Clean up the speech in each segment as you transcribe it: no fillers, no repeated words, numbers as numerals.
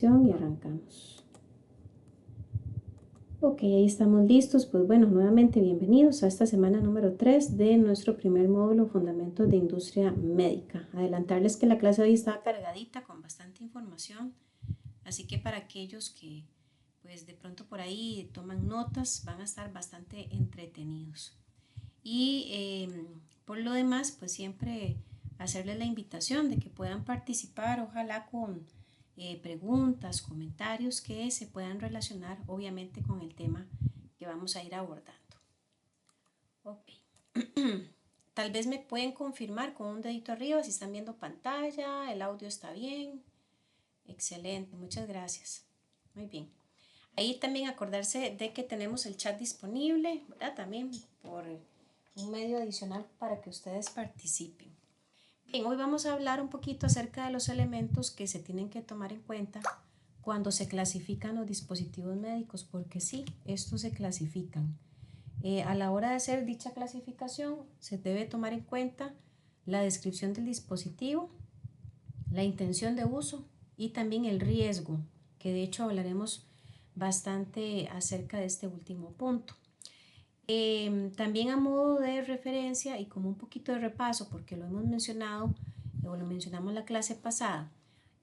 Y arrancamos. Ok, ahí estamos listos. Pues bueno, nuevamente bienvenidos a esta semana número 3 de nuestro primer módulo Fundamentos de Industria Médica. Adelantarles que la clase de hoy está cargadita con bastante información, así que para aquellos que pues de pronto por ahí toman notas van a estar bastante entretenidos. Y por lo demás, pues siempre hacerles la invitación de que puedan participar, ojalá con preguntas, comentarios que se puedan relacionar obviamente con el tema que vamos a ir abordando. Ok. Tal vez me pueden confirmar con un dedito arriba si están viendo pantalla, el audio está bien. Excelente, muchas gracias. Muy bien. Ahí también acordarse de que tenemos el chat disponible, ¿verdad? También por un medio adicional para que ustedes participen. Bien, hoy vamos a hablar un poquito acerca de los elementos que se tienen que tomar en cuenta cuando se clasifican los dispositivos médicos, porque sí, estos se clasifican. A la hora de hacer dicha clasificación se debe tomar en cuenta la descripción del dispositivo, la intención de uso y también el riesgo, que de hecho hablaremos bastante acerca de este último punto. También a modo de referencia y como un poquito de repaso, porque lo hemos mencionado o lo mencionamos en la clase pasada,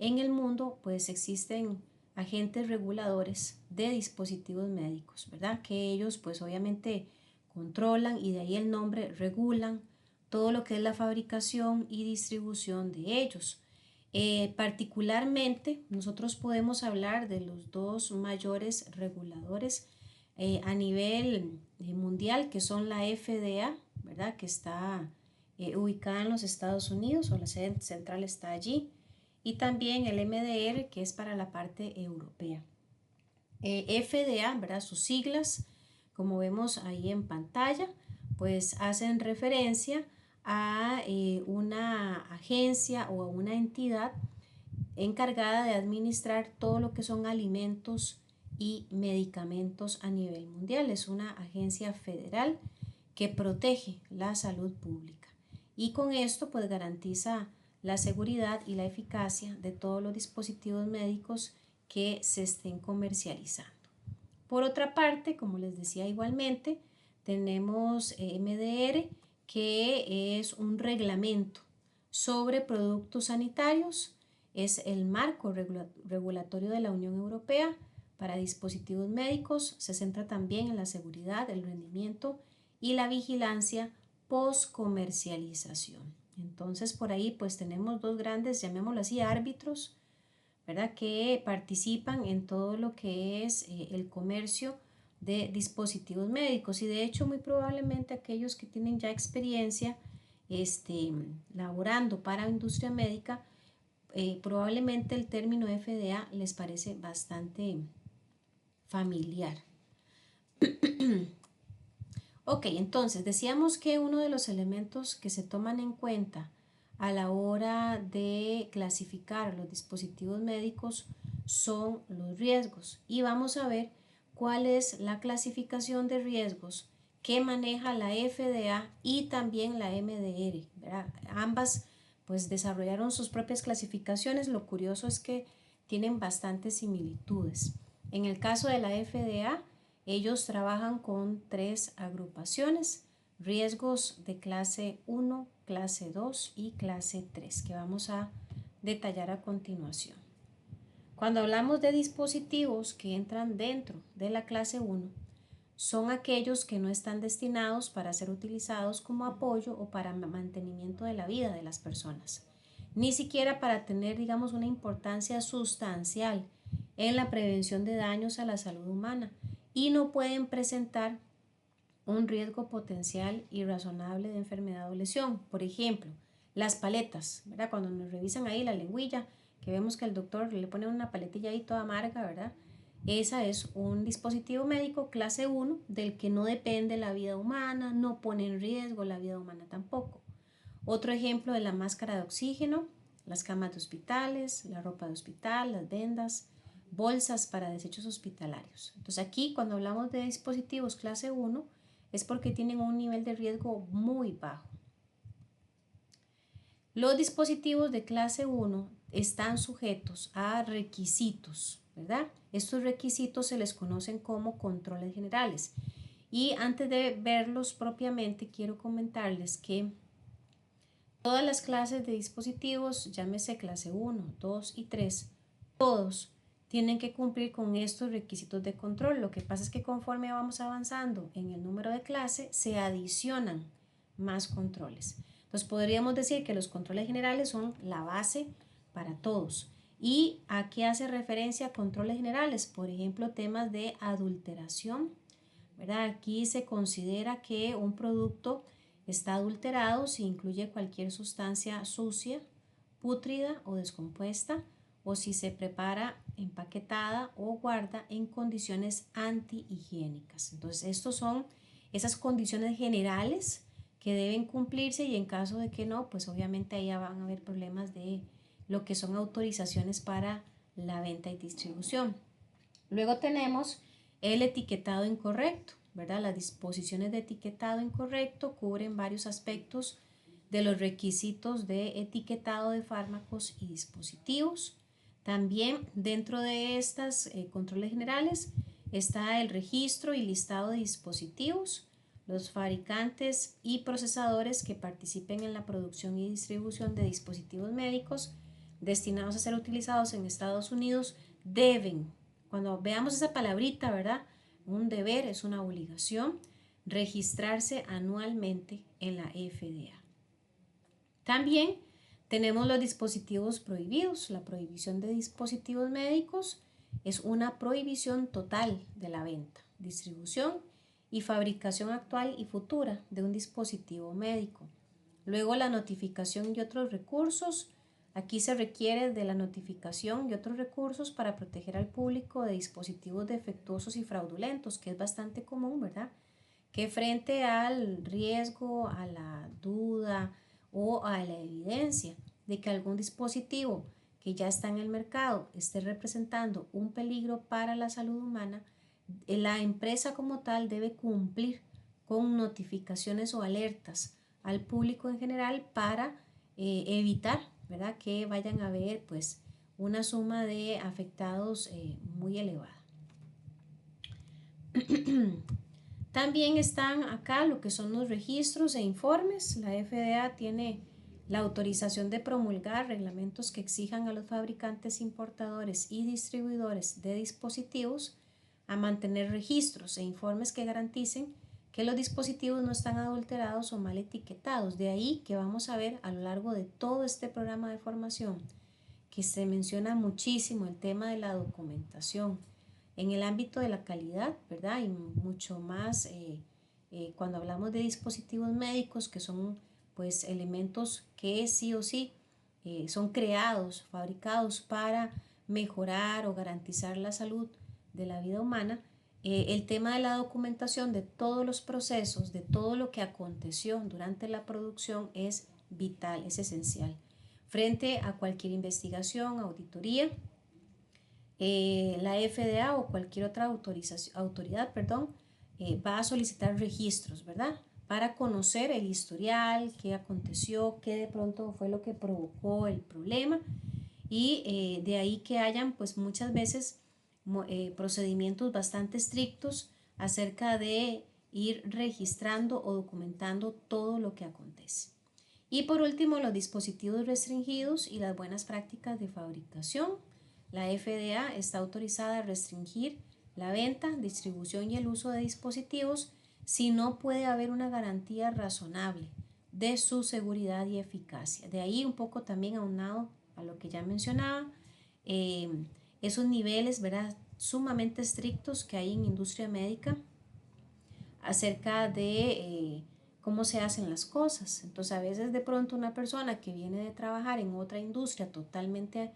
en el mundo pues existen agentes reguladores de dispositivos médicos, ¿verdad? Que ellos pues obviamente controlan, y de ahí el nombre, regulan todo lo que es la fabricación y distribución de ellos. Particularmente nosotros podemos hablar de los dos mayores reguladores a nivel mundial, que son la FDA, ¿verdad? Que está ubicada en los Estados Unidos, o la sede central está allí, y también el MDR, que es para la parte europea. FDA, ¿verdad? Sus siglas, como vemos ahí en pantalla, pues hacen referencia a una agencia o a una entidad encargada de administrar todo lo que son alimentos y medicamentos a nivel mundial. Es una agencia federal que protege la salud pública y con esto pues garantiza la seguridad y la eficacia de todos los dispositivos médicos que se estén comercializando. Por otra parte, como les decía igualmente, tenemos MDR, que es un reglamento sobre productos sanitarios, es el marco regulatorio de la Unión Europea para dispositivos médicos, se centra también en la seguridad, el rendimiento y la vigilancia post-comercialización. Entonces por ahí pues tenemos dos grandes, llamémoslo así, árbitros, ¿verdad? Que participan en todo lo que es el comercio de dispositivos médicos, y de hecho muy probablemente aquellos que tienen ya experiencia laborando para industria médica, probablemente el término FDA les parece bastante familiar. Ok, entonces decíamos que uno de los elementos que se toman en cuenta a la hora de clasificar los dispositivos médicos son los riesgos, y vamos a ver cuál es la clasificación de riesgos que maneja la FDA y también la MDR, ¿verdad? Ambas pues desarrollaron sus propias clasificaciones. Lo curioso es que tienen bastantes similitudes. En el caso de la FDA, ellos trabajan con tres agrupaciones: riesgos de clase 1, clase 2 y clase 3, que vamos a detallar a continuación. Cuando hablamos de dispositivos que entran dentro de la clase 1, son aquellos que no están destinados para ser utilizados como apoyo o para mantenimiento de la vida de las personas, ni siquiera para tener, digamos, una importancia sustancial en la prevención de daños a la salud humana, y no pueden presentar un riesgo potencial y razonable de enfermedad o lesión. Por ejemplo, las paletas, ¿verdad? Cuando nos revisan ahí la lengüilla, que vemos que el doctor le pone una paletilla ahí toda amarga, ¿verdad? Esa es un dispositivo médico clase 1 del que no depende la vida humana, no pone en riesgo la vida humana tampoco. Otro ejemplo es la máscara de oxígeno, las camas de hospitales, la ropa de hospital, las vendas, bolsas para desechos hospitalarios. Entonces aquí cuando hablamos de dispositivos clase 1 es porque tienen un nivel de riesgo muy bajo. Los dispositivos de clase 1 están sujetos a requisitos, ¿verdad? Estos requisitos se les conocen como controles generales. Y antes de verlos propiamente, quiero comentarles que todas las clases de dispositivos, llámese clase 1, 2 y 3, todos tienen que cumplir con estos requisitos de control. Lo que pasa es que conforme vamos avanzando en el número de clase, se adicionan más controles. Entonces podríamos decir que los controles generales son la base para todos. ¿Y a qué hace referencia controles generales? Por ejemplo, temas de adulteración, ¿verdad? Aquí se considera que un producto está adulterado si incluye cualquier sustancia sucia, pútrida o descompuesta, o si se prepara empaquetada o guarda en condiciones antihigiénicas. Entonces, estos son esas condiciones generales que deben cumplirse, y en caso de que no, pues obviamente ahí ya van a haber problemas de lo que son autorizaciones para la venta y distribución. Luego tenemos el etiquetado incorrecto, ¿verdad? Las disposiciones de etiquetado incorrecto cubren varios aspectos de los requisitos de etiquetado de fármacos y dispositivos. También dentro de estas controles generales está el registro y listado de dispositivos, los fabricantes y procesadores que participen en la producción y distribución de dispositivos médicos destinados a ser utilizados en Estados Unidos deben, cuando veamos esa palabrita, ¿verdad? Un deber es una obligación, registrarse anualmente en la FDA. También tenemos los dispositivos prohibidos. La prohibición de dispositivos médicos es una prohibición total de la venta, distribución y fabricación actual y futura de un dispositivo médico. Luego la notificación y otros recursos. Aquí se requiere de la notificación y otros recursos para proteger al público de dispositivos defectuosos y fraudulentos, que es bastante común, ¿verdad? Que frente al riesgo, a la duda o a la evidencia de que algún dispositivo que ya está en el mercado esté representando un peligro para la salud humana, la empresa como tal debe cumplir con notificaciones o alertas al público en general para evitar, ¿verdad?, que vayan a haber pues una suma de afectados muy elevada. También están acá lo que son los registros e informes. La FDA tiene la autorización de promulgar reglamentos que exijan a los fabricantes, importadores y distribuidores de dispositivos a mantener registros e informes que garanticen que los dispositivos no están adulterados o mal etiquetados. De ahí que vamos a ver a lo largo de todo este programa de formación que se menciona muchísimo el tema de la documentación en el ámbito de la calidad, ¿verdad? Y mucho más cuando hablamos de dispositivos médicos, que son pues elementos que sí o sí son creados, fabricados para mejorar o garantizar la salud de la vida humana. El tema de la documentación de todos los procesos, de todo lo que aconteció durante la producción es vital, es esencial. Frente a cualquier investigación, auditoría, la FDA o cualquier otra autoridad, va a solicitar registros, ¿verdad? Para conocer el historial, qué aconteció, qué de pronto fue lo que provocó el problema, y de ahí que hayan pues muchas veces procedimientos bastante estrictos acerca de ir registrando o documentando todo lo que acontece. Y por último, los dispositivos restringidos y las buenas prácticas de fabricación. La FDA está autorizada a restringir la venta, distribución y el uso de dispositivos si no puede haber una garantía razonable de su seguridad y eficacia. De ahí un poco también aunado a lo que ya mencionaba, esos niveles, ¿verdad?, sumamente estrictos que hay en industria médica acerca de cómo se hacen las cosas. Entonces a veces de pronto una persona que viene de trabajar en otra industria totalmente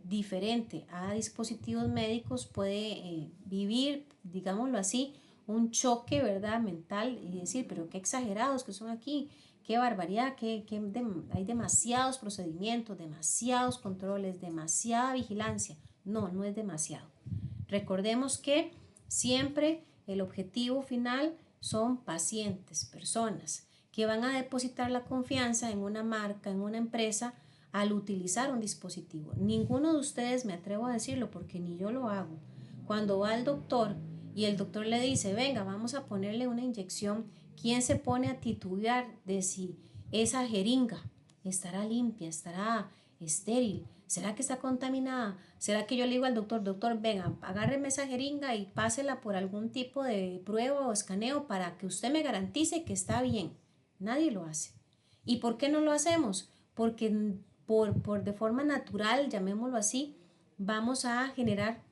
diferente a dispositivos médicos puede vivir, digámoslo así, un choque, ¿verdad?, mental, y decir, pero qué exagerados que son aquí, qué barbaridad, hay demasiados procedimientos, demasiados controles, demasiada vigilancia. No, no es demasiado. Recordemos que siempre el objetivo final son pacientes, personas que van a depositar la confianza en una marca, en una empresa, al utilizar un dispositivo. Ninguno de ustedes, me atrevo a decirlo porque ni yo lo hago, cuando va al doctor y el doctor le dice, venga, vamos a ponerle una inyección, ¿quién se pone a titubear de si esa jeringa estará limpia, estará estéril? ¿Será que está contaminada? ¿Será que yo le digo al doctor, doctor, venga, agárreme esa jeringa y pásela por algún tipo de prueba o escaneo para que usted me garantice que está bien? Nadie lo hace. ¿Y por qué no lo hacemos? Porque por de forma natural, llamémoslo así, vamos a generar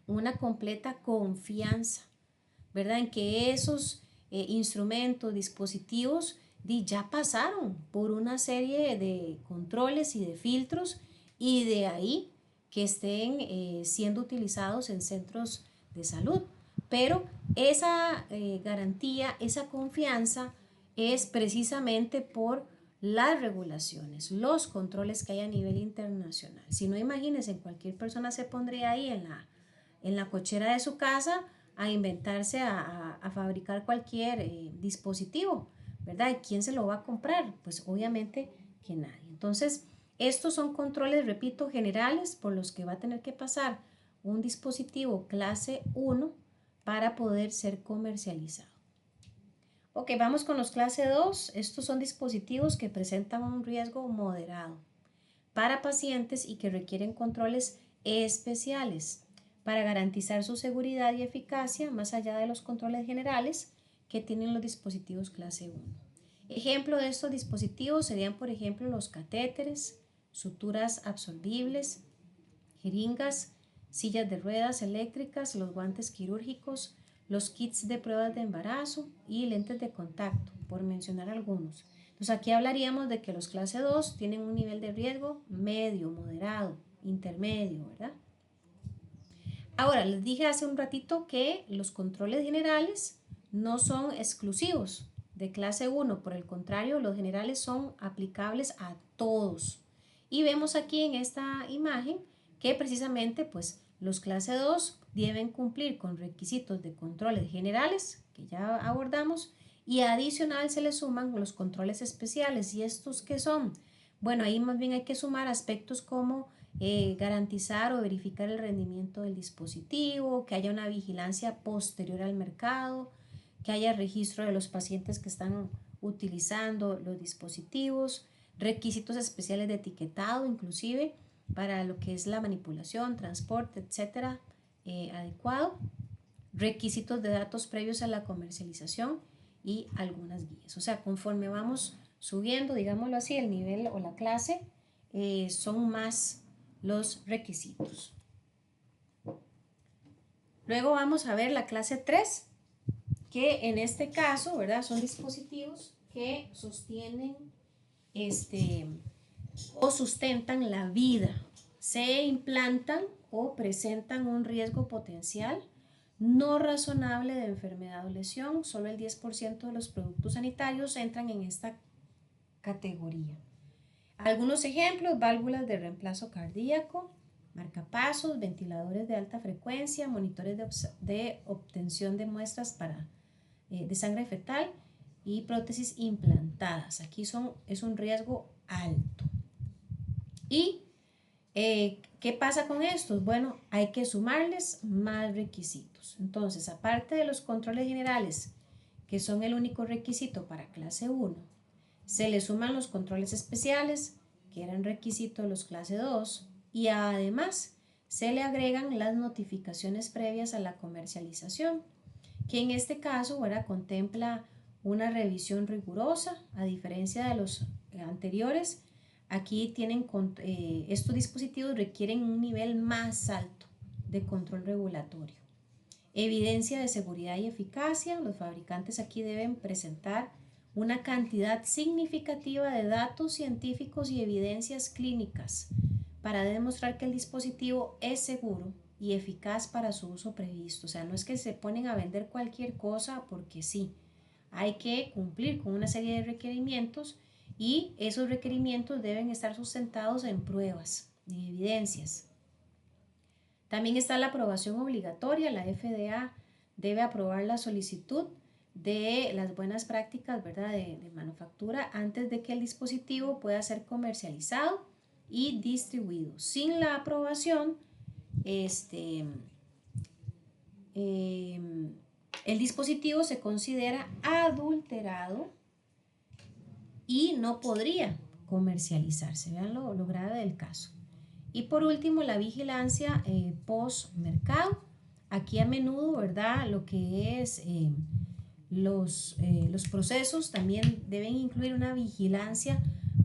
una completa confianza, ¿verdad? En que esos instrumentos, dispositivos, ya pasaron por una serie de controles y de filtros y de ahí que estén siendo utilizados en centros de salud. Pero esa garantía, esa confianza es precisamente por las regulaciones, los controles que hay a nivel internacional. Si no, imagínense, cualquier persona se pondría ahí en la cochera de su casa a inventarse, a fabricar cualquier dispositivo, ¿verdad? ¿Y quién se lo va a comprar? Pues obviamente que nadie. Entonces, estos son controles, repito, generales por los que va a tener que pasar un dispositivo clase 1 para poder ser comercializado. Ok, vamos con los clase 2. Estos son dispositivos que presentan un riesgo moderado para pacientes y que requieren controles especiales para garantizar su seguridad y eficacia más allá de los controles generales que tienen los dispositivos clase 1. Ejemplo de estos dispositivos serían, por ejemplo, los catéteres, suturas absorbibles, jeringas, sillas de ruedas eléctricas, los guantes quirúrgicos, los kits de pruebas de embarazo y lentes de contacto, por mencionar algunos. Entonces aquí hablaríamos de que los clase 2 tienen un nivel de riesgo medio, moderado, intermedio, ¿verdad? Ahora, les dije hace un ratito que los controles generales no son exclusivos de clase 1, por el contrario, los generales son aplicables a todos. Y vemos aquí en esta imagen que precisamente pues los clase 2 deben cumplir con requisitos de controles generales que ya abordamos y adicional se le suman los controles especiales. ¿Y estos qué son? Bueno, ahí más bien hay que sumar aspectos como garantizar o verificar el rendimiento del dispositivo, que haya una vigilancia posterior al mercado, que haya registro de los pacientes que están utilizando los dispositivos, requisitos especiales de etiquetado inclusive para lo que es la manipulación, transporte, etcétera, adecuado, requisitos de datos previos a la comercialización y algunas guías. O sea, conforme vamos subiendo, digámoslo así, el nivel o la clase, son más los requisitos. Luego vamos a ver la clase 3, que en este caso, ¿verdad? Son dispositivos que sostienen o sustentan la vida, se implantan o presentan un riesgo potencial no razonable de enfermedad o lesión. Solo el 10% de los productos sanitarios entran en esta categoría. Algunos ejemplos: válvulas de reemplazo cardíaco, marcapasos, ventiladores de alta frecuencia, monitores de obtención de muestras de sangre fetal y prótesis implantadas. Aquí es un riesgo alto. ¿Y qué pasa con estos? Bueno, hay que sumarles más requisitos. Entonces, aparte de los controles generales, que son el único requisito para clase 1, se le suman los controles especiales, que eran requisito de los clase 2, y además se le agregan las notificaciones previas a la comercialización, que en este caso, ¿verdad?, contempla una revisión rigurosa, a diferencia de los anteriores. Aquí estos dispositivos requieren un nivel más alto de control regulatorio. Evidencia de seguridad y eficacia: los fabricantes aquí deben presentar una cantidad significativa de datos científicos y evidencias clínicas para demostrar que el dispositivo es seguro y eficaz para su uso previsto. O sea, no es que se ponen a vender cualquier cosa porque sí. Hay que cumplir con una serie de requerimientos y esos requerimientos deben estar sustentados en pruebas, en evidencias. También está la aprobación obligatoria. La FDA debe aprobar la solicitud de las buenas prácticas, ¿verdad?, de manufactura antes de que el dispositivo pueda ser comercializado y distribuido. Sin la aprobación, el dispositivo se considera adulterado y no podría comercializarse. Vean lo grave del caso. Y por último, la vigilancia post-mercado. Aquí a menudo, ¿verdad? Lo que es los procesos también deben incluir una vigilancia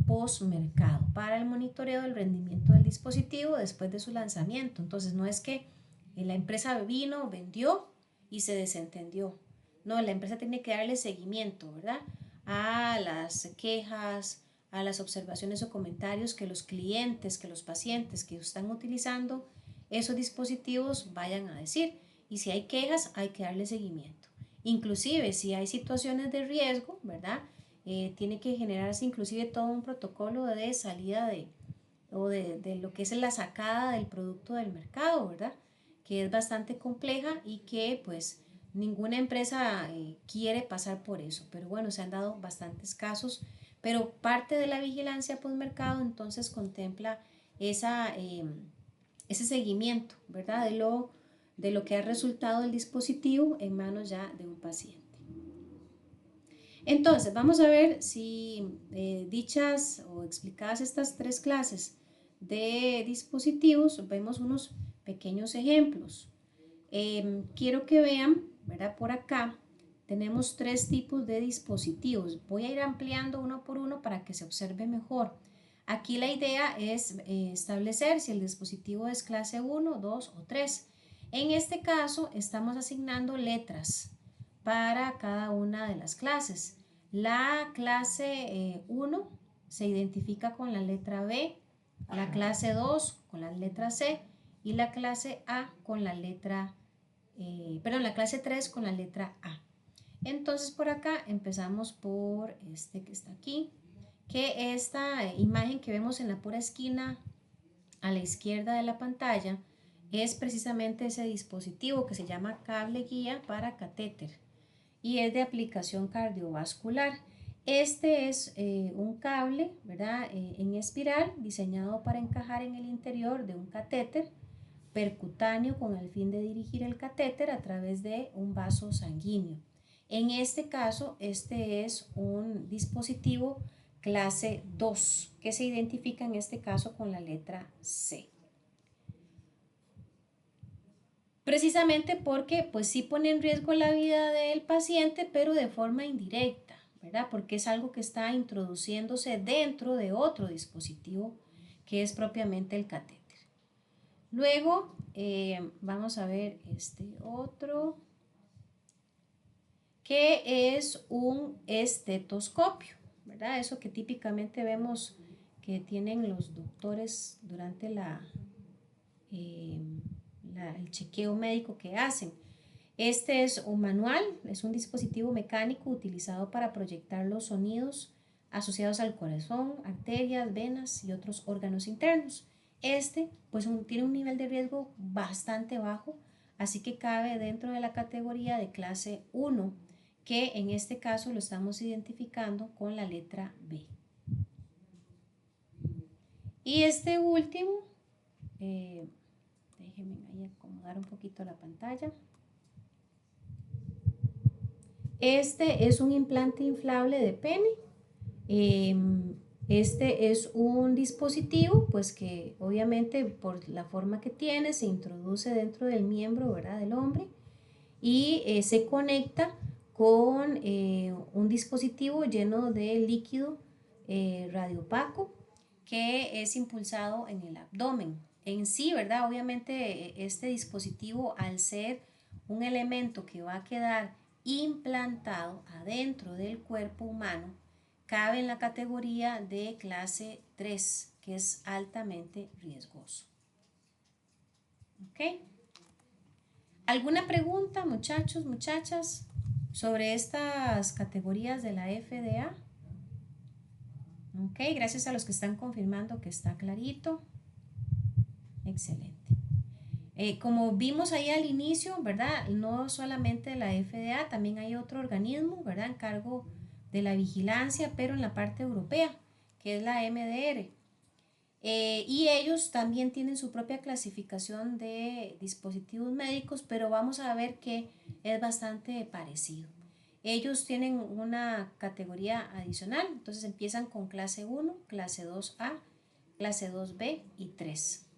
post-mercado para el monitoreo del rendimiento del dispositivo después de su lanzamiento. Entonces, no es que la empresa vino, vendió y se desentendió. No, la empresa tiene que darle seguimiento, ¿verdad? A las quejas, a las observaciones o comentarios que los clientes, que los pacientes que están utilizando esos dispositivos vayan a decir. Y si hay quejas, hay que darle seguimiento. Inclusive, si hay situaciones de riesgo, ¿verdad? Tiene que generarse inclusive todo un protocolo de salida de lo que es la sacada del producto del mercado, ¿verdad? Que es bastante compleja y que pues ninguna empresa quiere pasar por eso. Pero bueno, se han dado bastantes casos, pero parte de la vigilancia postmercado entonces contempla ese seguimiento, ¿verdad? De lo que ha resultado el dispositivo en manos ya de un paciente. Entonces, vamos a ver si dichas o explicadas estas tres clases de dispositivos, vemos unos pequeños ejemplos. Quiero que vean, ¿verdad? Por acá tenemos tres tipos de dispositivos. Voy a ir ampliando uno por uno para que se observe mejor. Aquí la idea es establecer si el dispositivo es clase 1, 2 o 3. En este caso estamos asignando letras para cada una de las clases. La clase 1 se identifica con la letra B, la clase 2 con la letra C y la clase A con la letra, la clase 3 con la letra A. Entonces por acá empezamos por este que está aquí, que esta imagen que vemos en la pura esquina a la izquierda de la pantalla es precisamente ese dispositivo que se llama cable guía para catéter y es de aplicación cardiovascular. Este es un cable, ¿verdad? En espiral diseñado para encajar en el interior de un catéter percutáneo con el fin de dirigir el catéter a través de un vaso sanguíneo. En este caso, este es un dispositivo clase 2 que se identifica en este caso con la letra C. Precisamente porque pues sí pone en riesgo la vida del paciente, pero de forma indirecta, ¿verdad? Porque es algo que está introduciéndose dentro de otro dispositivo que es propiamente el catéter. Luego vamos a ver este otro, que es un estetoscopio, ¿verdad? Eso que típicamente vemos que tienen los doctores durante el chequeo médico que hacen. Este es un manual, es un dispositivo mecánico utilizado para proyectar los sonidos asociados al corazón, arterias, venas y otros órganos internos. Este pues tiene un nivel de riesgo bastante bajo, así que cabe dentro de la categoría de clase 1, que en este caso lo estamos identificando con la letra B. Y este último, déjenme ahí acomodar un poquito la pantalla. Este es un implante inflable de pene. Este es un dispositivo pues que obviamente por la forma que tiene se introduce dentro del miembro, ¿verdad? Del hombre y se conecta con un dispositivo lleno de líquido radiopaco que es impulsado en el abdomen. En sí, ¿verdad? Obviamente este dispositivo, al ser un elemento que va a quedar implantado adentro del cuerpo humano, cabe en la categoría de clase 3, que es altamente riesgoso. ¿Ok? ¿Alguna pregunta, muchachos, muchachas, sobre estas categorías de la FDA? Ok, gracias a los que están confirmando que está clarito. Excelente. Como vimos ahí al inicio, ¿verdad? No solamente la FDA, también hay otro organismo, ¿verdad? En cargo de la vigilancia, pero en la parte europea, que es la MDR. Y ellos también tienen su propia clasificación de dispositivos médicos, pero vamos a ver que es bastante parecido. Ellos tienen una categoría adicional, entonces empiezan con clase 1, clase 2A, clase 2B y 3.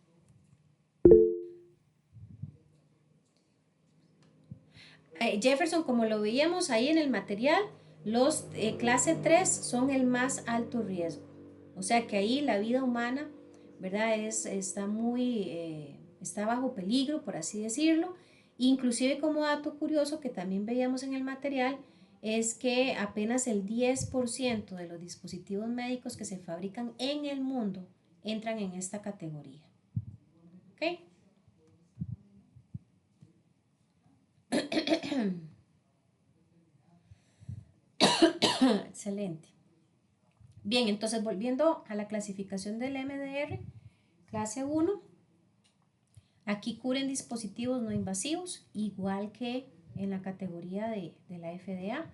Jefferson, como lo veíamos ahí en el material, los clase 3 son el más alto riesgo. O sea que ahí la vida humana, ¿verdad? Está bajo peligro, por así decirlo. Inclusive como dato curioso que también veíamos en el material, es que apenas el 10% de los dispositivos médicos que se fabrican en el mundo entran en esta categoría. ¿Ok? Excelente. Bien, entonces volviendo a la clasificación del MDR, clase 1, aquí cubren dispositivos no invasivos, igual que en la categoría de la FDA.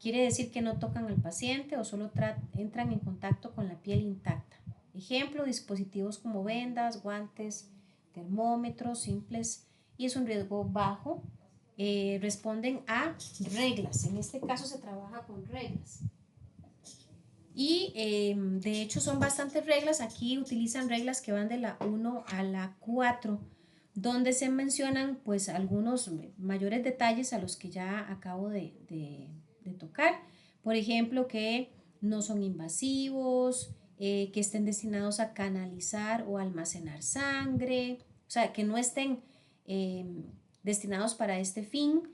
Quiere decir que no tocan al paciente o solo entran en contacto con la piel intacta. Ejemplo, dispositivos como vendas, guantes, termómetros simples, y es un riesgo bajo. Responden a reglas. En este caso se trabaja con reglas. Y de hecho son bastantes reglas. Aquí utilizan reglas que van de la 1 a la 4, donde se mencionan pues algunos mayores detalles a los que ya acabo de tocar. Por ejemplo, que no son invasivos, que estén destinados a canalizar o almacenar sangre, o sea, que no estén eh, destinados para este fin.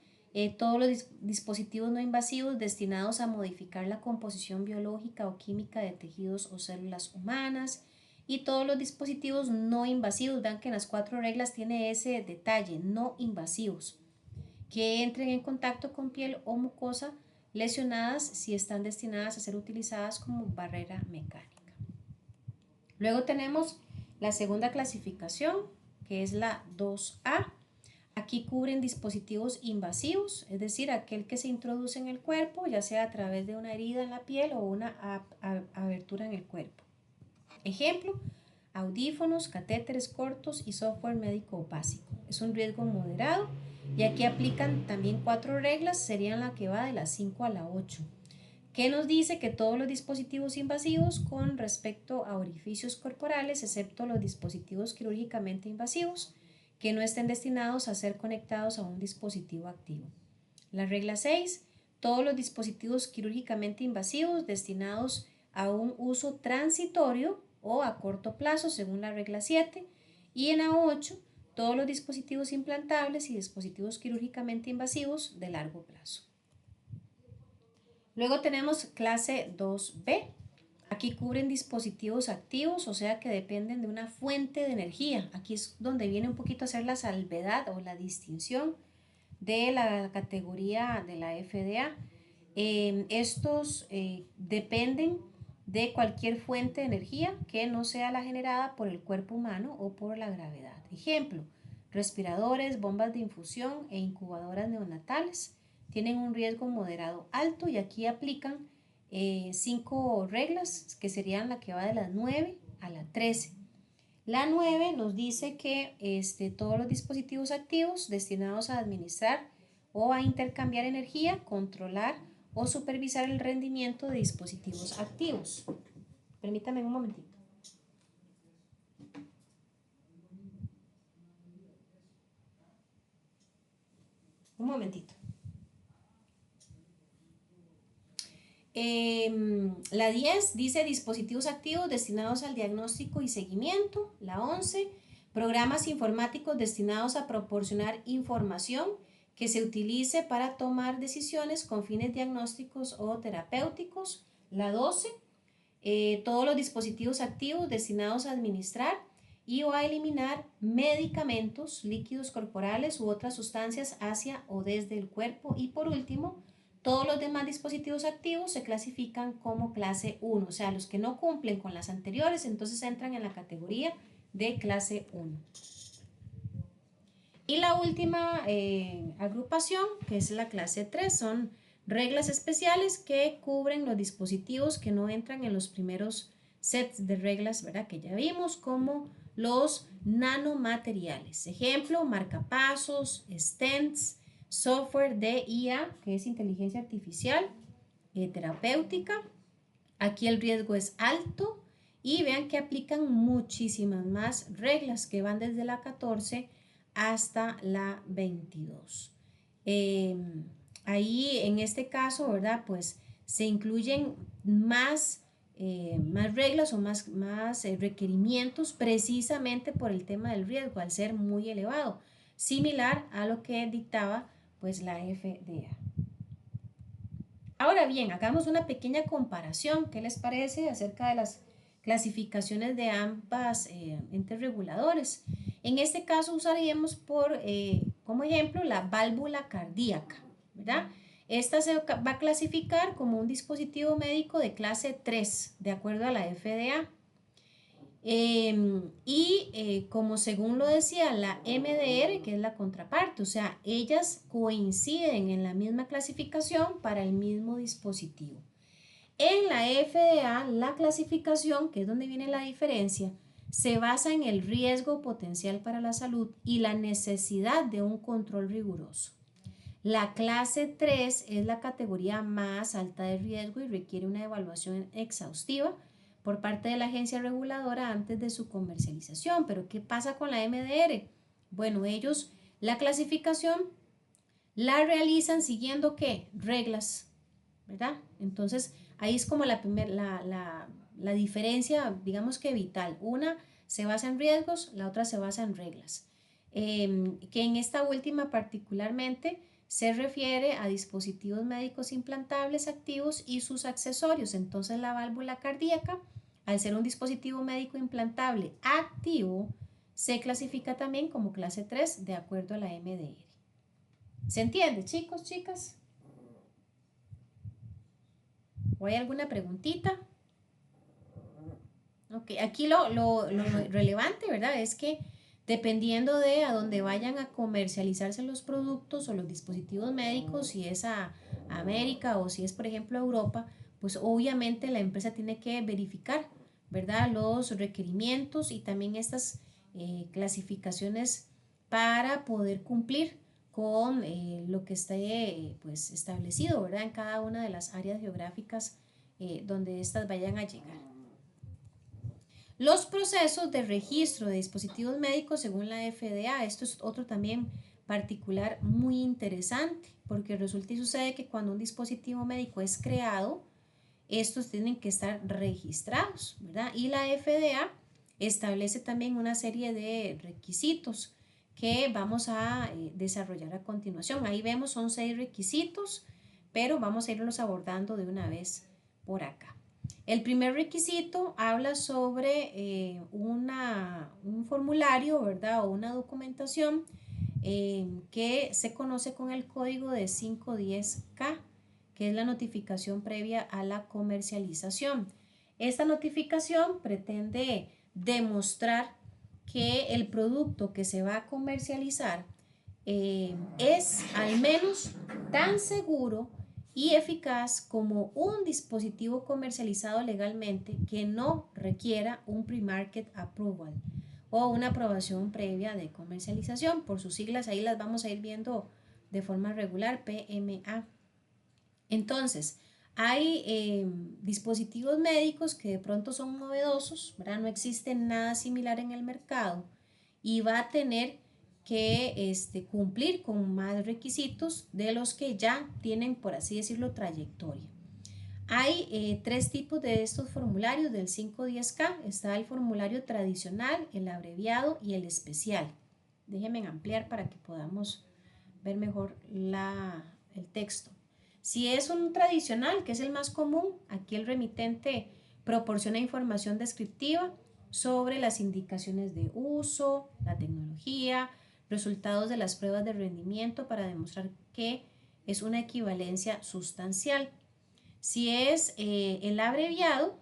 Todos los dispositivos no invasivos destinados a modificar la composición biológica o química de tejidos o células humanas, y todos los dispositivos no invasivos, vean que en las 4 reglas tiene ese detalle, no invasivos, que entren en contacto con piel o mucosa lesionadas si están destinadas a ser utilizadas como barrera mecánica. Luego tenemos la segunda clasificación, que es la 2A. Aquí cubren dispositivos invasivos, es decir, aquel que se introduce en el cuerpo, ya sea a través de una herida en la piel o una abertura en el cuerpo. Ejemplo, audífonos, catéteres cortos y software médico básico. Es un riesgo moderado y aquí aplican también 4 reglas, serían la que va de la 5 a la 8, que nos dice que todos los dispositivos invasivos con respecto a orificios corporales, excepto los dispositivos quirúrgicamente invasivos, que no estén destinados a ser conectados a un dispositivo activo. La regla 6, todos los dispositivos quirúrgicamente invasivos destinados a un uso transitorio o a corto plazo, según la regla 7. Y en la 8, todos los dispositivos implantables y dispositivos quirúrgicamente invasivos de largo plazo. Luego tenemos clase 2B. Aquí cubren dispositivos activos, o sea que dependen de una fuente de energía. Aquí es donde viene un poquito a hacer la salvedad o la distinción de la categoría de la FDA. Estos dependen de cualquier fuente de energía que no sea la generada por el cuerpo humano o por la gravedad. Ejemplo, respiradores, bombas de infusión e incubadoras neonatales tienen un riesgo moderado alto, y aquí aplican 5 reglas que serían la que va de las 9 a la 13. La 9 nos dice que todos los dispositivos activos destinados a administrar o a intercambiar energía, controlar o supervisar el rendimiento de dispositivos activos. Permítame un momentito. Un momentito. La 10 dice dispositivos activos destinados al diagnóstico y seguimiento. La 11, programas informáticos destinados a proporcionar información que se utilice para tomar decisiones con fines diagnósticos o terapéuticos. La 12, todos los dispositivos activos destinados a administrar y o a eliminar medicamentos, líquidos corporales u otras sustancias hacia o desde el cuerpo. Y por último, todos los demás dispositivos activos se clasifican como clase 1, o sea, los que no cumplen con las anteriores, entonces entran en la categoría de clase 1. Y la última agrupación, que es la clase 3, son reglas especiales que cubren los dispositivos que no entran en los primeros sets de reglas, ¿verdad? Que ya vimos, como los nanomateriales. Ejemplo, marcapasos, stents, software de IA, que es inteligencia artificial, terapéutica. Aquí el riesgo es alto y vean que aplican muchísimas más reglas que van desde la 14 hasta la 22. Ahí en este caso, ¿verdad? Pues se incluyen más reglas o más requerimientos precisamente por el tema del riesgo, al ser muy elevado, similar a lo que dictaba pues la FDA. Ahora bien, hagamos una pequeña comparación. ¿Qué les parece acerca de las clasificaciones de ambas entes reguladores? En este caso usaríamos como ejemplo la válvula cardíaca, ¿verdad? Esta se va a clasificar como un dispositivo médico de clase 3, de acuerdo a la FDA. Como según lo decía la MDR, que es la contraparte, o sea, ellas coinciden en la misma clasificación para el mismo dispositivo. En la FDA, la clasificación, que es donde viene la diferencia, se basa en el riesgo potencial para la salud y la necesidad de un control riguroso. La clase 3 es la categoría más alta de riesgo y requiere una evaluación exhaustiva por parte de la agencia reguladora antes de su comercialización. Pero ¿qué pasa con la MDR? Bueno, ellos la clasificación la realizan siguiendo ¿qué? Reglas, ¿verdad? Entonces ahí es como la diferencia, digamos que vital. Una se basa en riesgos, la otra se basa en reglas. Que en esta última particularmente se refiere a dispositivos médicos implantables activos y sus accesorios. Entonces la válvula cardíaca, al ser un dispositivo médico implantable activo, se clasifica también como clase 3 de acuerdo a la MDR. ¿Se entiende, chicos, chicas? ¿O hay alguna preguntita? Ok, aquí lo relevante, ¿verdad? Es que dependiendo de a dónde vayan a comercializarse los productos o los dispositivos médicos, si es a América o si es, por ejemplo, a Europa, pues obviamente la empresa tiene que verificar, ¿verdad? Los requerimientos y también estas clasificaciones para poder cumplir con lo que esté pues establecido, ¿verdad? En cada una de las áreas geográficas donde estas vayan a llegar. Los procesos de registro de dispositivos médicos según la FDA, esto es otro también particular muy interesante, porque resulta y sucede que cuando un dispositivo médico es creado, estos tienen que estar registrados, ¿verdad? Y la FDA establece también una serie de requisitos que vamos a desarrollar a continuación. Ahí vemos, son 6 requisitos, pero vamos a irlos abordando de una vez por acá. El primer requisito habla sobre un formulario, ¿verdad? O una documentación que se conoce con el código de 510K, que es la notificación previa a la comercialización. Esta notificación pretende demostrar que el producto que se va a comercializar es al menos tan seguro y eficaz como un dispositivo comercializado legalmente que no requiera un pre-market approval o una aprobación previa de comercialización. Por sus siglas ahí las vamos a ir viendo de forma regular, PMA. Entonces, hay dispositivos médicos que de pronto son novedosos, ¿verdad? No existe nada similar en el mercado y va a tener que cumplir con más requisitos de los que ya tienen, por así decirlo, trayectoria. Hay 3 tipos de estos formularios del 510K. Está el formulario tradicional, el abreviado y el especial. Déjenme ampliar para que podamos ver mejor el texto. Si es un tradicional, que es el más común, aquí el remitente proporciona información descriptiva sobre las indicaciones de uso, la tecnología, resultados de las pruebas de rendimiento para demostrar que es una equivalencia sustancial. Si es el abreviado,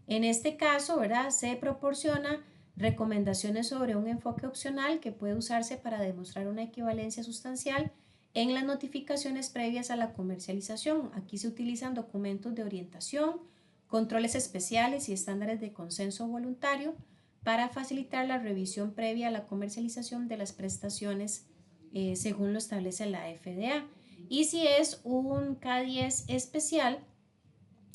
en este caso, ¿verdad? Se proporciona recomendaciones sobre un enfoque opcional que puede usarse para demostrar una equivalencia sustancial en las notificaciones previas a la comercialización. Aquí se utilizan documentos de orientación, controles especiales y estándares de consenso voluntario para facilitar la revisión previa a la comercialización de las prestaciones según lo establece la FDA. Y si es un K10 especial,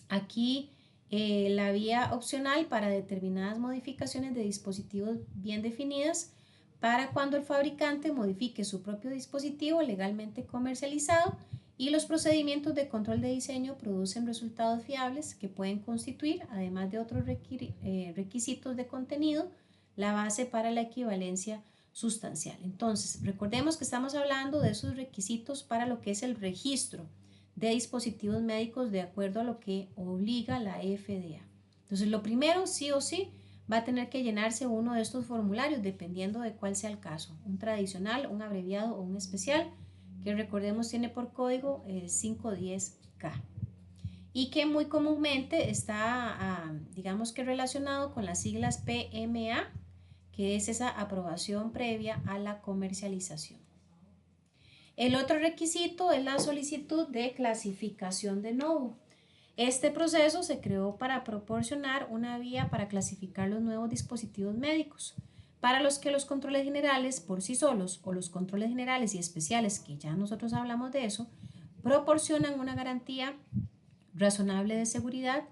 aquí la vía opcional para determinadas modificaciones de dispositivos bien definidas para cuando el fabricante modifique su propio dispositivo legalmente comercializado, y los procedimientos de control de diseño producen resultados fiables que pueden constituir, además de otros requisitos de contenido, la base para la equivalencia sustancial. Entonces, recordemos que estamos hablando de esos requisitos para lo que es el registro de dispositivos médicos de acuerdo a lo que obliga la FDA. Entonces, lo primero, sí o sí, va a tener que llenarse uno de estos formularios dependiendo de cuál sea el caso, un tradicional, un abreviado o un especial, que recordemos tiene por código 510K y que muy comúnmente está, digamos que relacionado con las siglas PMA, que es esa aprobación previa a la comercialización. El otro requisito es la solicitud de clasificación de novo. Este proceso se creó para proporcionar una vía para clasificar los nuevos dispositivos médicos, para los que los controles generales por sí solos o los controles generales y especiales, que ya nosotros hablamos de eso, proporcionan una garantía razonable de seguridad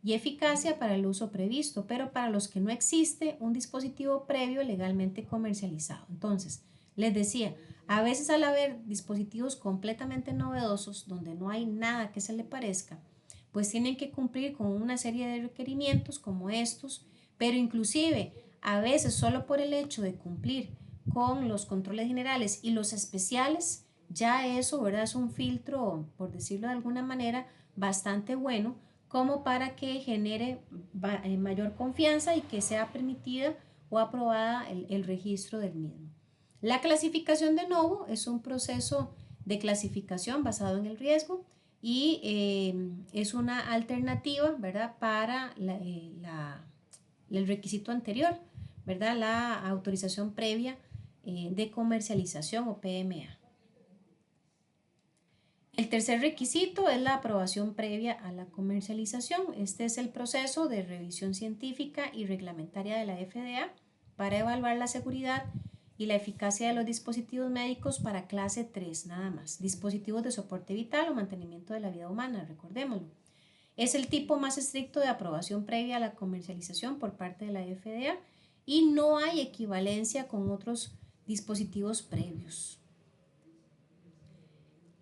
y eficacia para el uso previsto, pero para los que no existe un dispositivo previo legalmente comercializado. Entonces, les decía, a veces al haber dispositivos completamente novedosos donde no hay nada que se le parezca, pues tienen que cumplir con una serie de requerimientos como estos, pero inclusive a veces solo por el hecho de cumplir con los controles generales y los especiales, ya eso, ¿verdad? Es un filtro, por decirlo de alguna manera, bastante bueno como para que genere mayor confianza y que sea permitida o aprobada el registro del mismo. La clasificación de novo es un proceso de clasificación basado en el riesgo y es una alternativa, ¿verdad?, para el requisito anterior, ¿verdad?, la autorización previa de comercialización o PMA. El tercer requisito es la aprobación previa a la comercialización. Este es el proceso de revisión científica y reglamentaria de la FDA para evaluar la seguridad y la eficacia de los dispositivos médicos para clase 3 nada más, dispositivos de soporte vital o mantenimiento de la vida humana, recordémoslo. Es el tipo más estricto de aprobación previa a la comercialización por parte de la FDA y no hay equivalencia con otros dispositivos previos.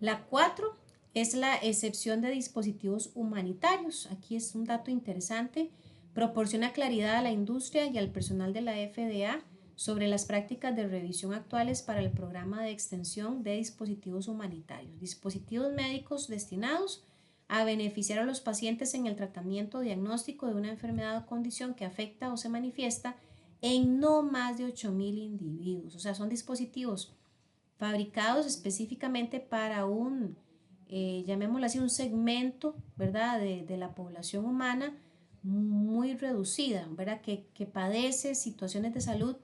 La 4 es la excepción de dispositivos humanitarios. Aquí es un dato interesante. Proporciona claridad a la industria y al personal de la FDA sobre las prácticas de revisión actuales para el programa de extensión de dispositivos humanitarios, dispositivos médicos destinados a beneficiar a los pacientes en el tratamiento o diagnóstico de una enfermedad o condición que afecta o se manifiesta en no más de 8,000 individuos. O sea, son dispositivos fabricados específicamente para un, llamémoslo así, un segmento, ¿verdad?, de la población humana muy reducida, ¿verdad?, que padece situaciones de salud,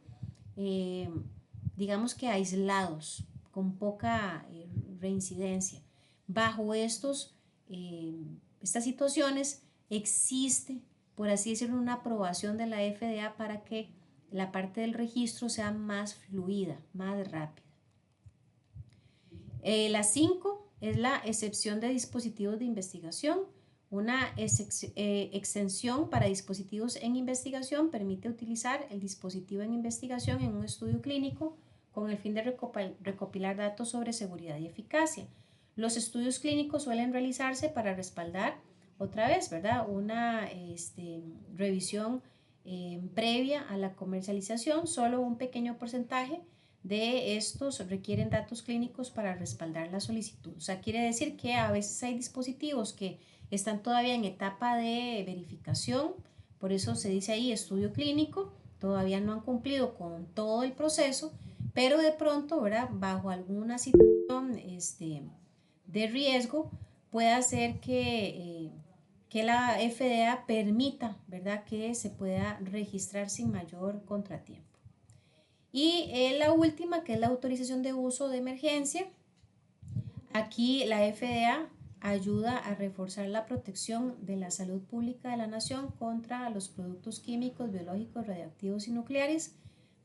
eh, digamos que aislados, con poca reincidencia. Bajo estas situaciones existe, por así decirlo, una aprobación de la FDA para que la parte del registro sea más fluida, más rápida. La 5 es la excepción de dispositivos de investigación. Una exención para dispositivos en investigación permite utilizar el dispositivo en investigación en un estudio clínico con el fin de recopilar datos sobre seguridad y eficacia. Los estudios clínicos suelen realizarse para respaldar, otra vez, ¿verdad?, una revisión previa a la comercialización. Solo un pequeño porcentaje de estos requieren datos clínicos para respaldar la solicitud. O sea, quiere decir que a veces hay dispositivos que están todavía en etapa de verificación, por eso se dice ahí estudio clínico, todavía no han cumplido con todo el proceso, pero de pronto, ¿verdad?, bajo alguna situación de riesgo puede hacer que la FDA permita, ¿verdad?, que se pueda registrar sin mayor contratiempo. Y la última, que es la autorización de uso de emergencia, Aquí la FDA ayuda a reforzar la protección de la salud pública de la nación contra los productos químicos, biológicos, radiactivos y nucleares,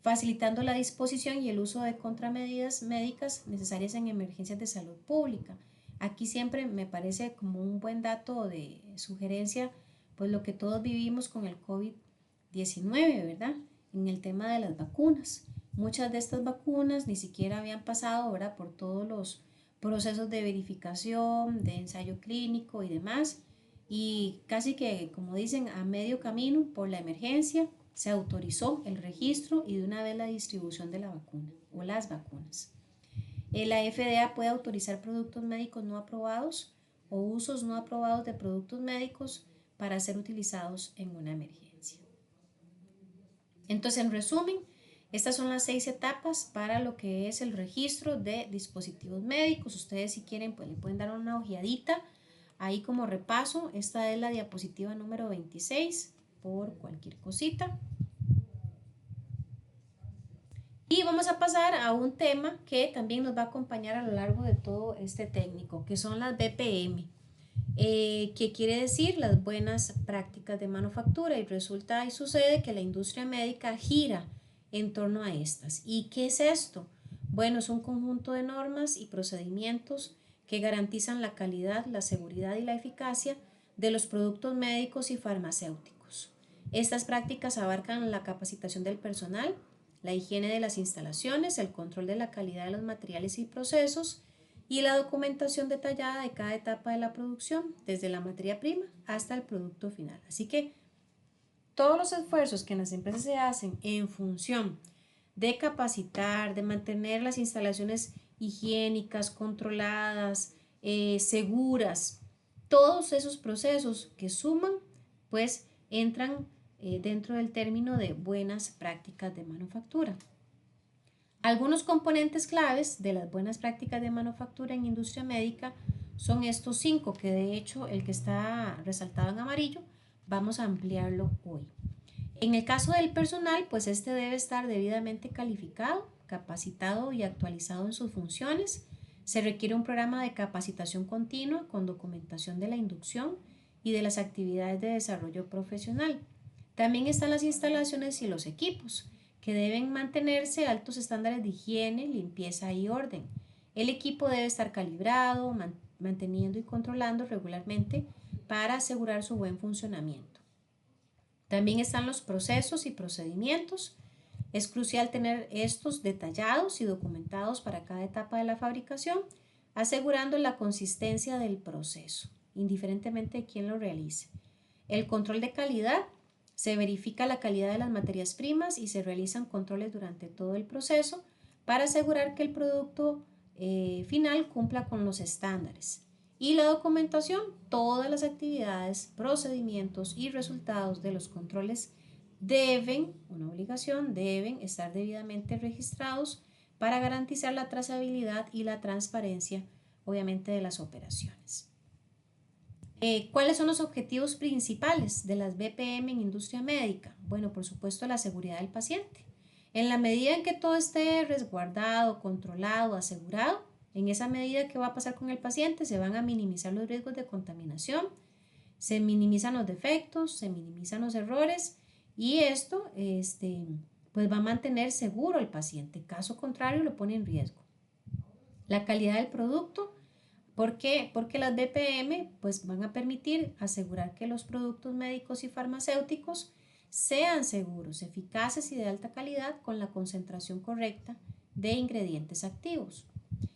facilitando la disposición y el uso de contramedidas médicas necesarias en emergencias de salud pública. Aquí siempre me parece como un buen dato de sugerencia, pues lo que todos vivimos con el COVID-19, ¿verdad? En el tema de las vacunas. Muchas de estas vacunas ni siquiera habían pasado, ¿verdad?, por todos los procesos de verificación, de ensayo clínico y demás. Y casi que, como dicen, a medio camino, por la emergencia, se autorizó el registro y de una vez la distribución de la vacuna o las vacunas. La FDA puede autorizar productos médicos no aprobados o usos no aprobados de productos médicos para ser utilizados en una emergencia. Entonces, en resumen, estas son las 6 etapas para lo que es el registro de dispositivos médicos. Ustedes, si quieren, pues le pueden dar una ojeadita ahí como repaso. Esta es la diapositiva número 26 por cualquier cosita. Y vamos a pasar a un tema que también nos va a acompañar a lo largo de todo este técnico, que son las BPM. ¿Qué quiere decir? Las buenas prácticas de manufactura, y resulta y sucede que la industria médica gira en torno a estas. ¿Y qué es esto? Bueno, es un conjunto de normas y procedimientos que garantizan la calidad, la seguridad y la eficacia de los productos médicos y farmacéuticos. Estas prácticas abarcan la capacitación del personal, la higiene de las instalaciones, el control de la calidad de los materiales y procesos, y la documentación detallada de cada etapa de la producción, desde la materia prima hasta el producto final. Así que todos los esfuerzos que en las empresas se hacen en función de capacitar, de mantener las instalaciones higiénicas, controladas, seguras, todos esos procesos que suman, pues entran dentro del término de buenas prácticas de manufactura. Algunos componentes claves de las buenas prácticas de manufactura en industria médica son estos 5, que de hecho el que está resaltado en amarillo vamos a ampliarlo hoy. En el caso del personal, pues este debe estar debidamente calificado, capacitado y actualizado en sus funciones. Se requiere un programa de capacitación continua con documentación de la inducción y de las actividades de desarrollo profesional. También están las instalaciones y los equipos, que deben mantenerse altos estándares de higiene, limpieza y orden. El equipo debe estar calibrado, manteniendo y controlando regularmente para asegurar su buen funcionamiento. También están los procesos y procedimientos. Es crucial tener estos detallados y documentados para cada etapa de la fabricación, asegurando la consistencia del proceso, indiferentemente de quién lo realice. El control de calidad. Se verifica la calidad de las materias primas y se realizan controles durante todo el proceso para asegurar que el producto final cumpla con los estándares. Y la documentación, todas las actividades, procedimientos y resultados de los controles deben, una obligación, deben estar debidamente registrados para garantizar la trazabilidad y la transparencia, obviamente, de las operaciones. ¿Cuáles son los objetivos principales de las BPM en industria médica? Bueno, por supuesto, la seguridad del paciente. En la medida en que todo esté resguardado, controlado, asegurado, en esa medida que va a pasar con el paciente, se van a minimizar los riesgos de contaminación, se minimizan los defectos, se minimizan los errores, y esto pues va a mantener seguro al paciente. Caso contrario, lo pone en riesgo. La calidad del producto. ¿Por qué? Porque las BPM pues van a permitir asegurar que los productos médicos y farmacéuticos sean seguros, eficaces y de alta calidad, con la concentración correcta de ingredientes activos.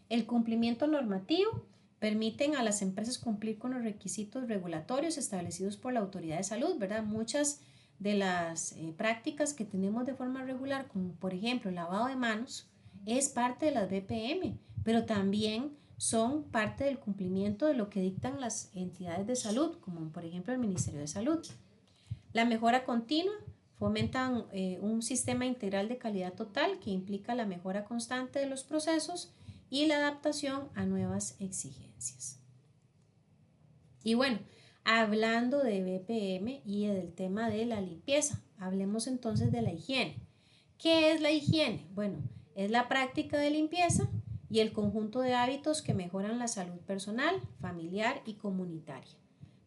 El cumplimiento normativo. Permiten a las empresas cumplir con los requisitos regulatorios establecidos por la autoridad de salud, ¿verdad? Muchas de las prácticas que tenemos de forma regular, como por ejemplo el lavado de manos, es parte de las BPM, pero también son parte del cumplimiento de lo que dictan las entidades de salud, como por ejemplo el Ministerio de Salud. La mejora continua. Fomentan un sistema integral de calidad total que implica la mejora constante de los procesos y la adaptación a nuevas exigencias. Y bueno, hablando de BPM y del tema de la limpieza, hablemos entonces de la higiene. ¿Qué es la higiene? Bueno, es la práctica de limpieza y el conjunto de hábitos que mejoran la salud personal, familiar y comunitaria,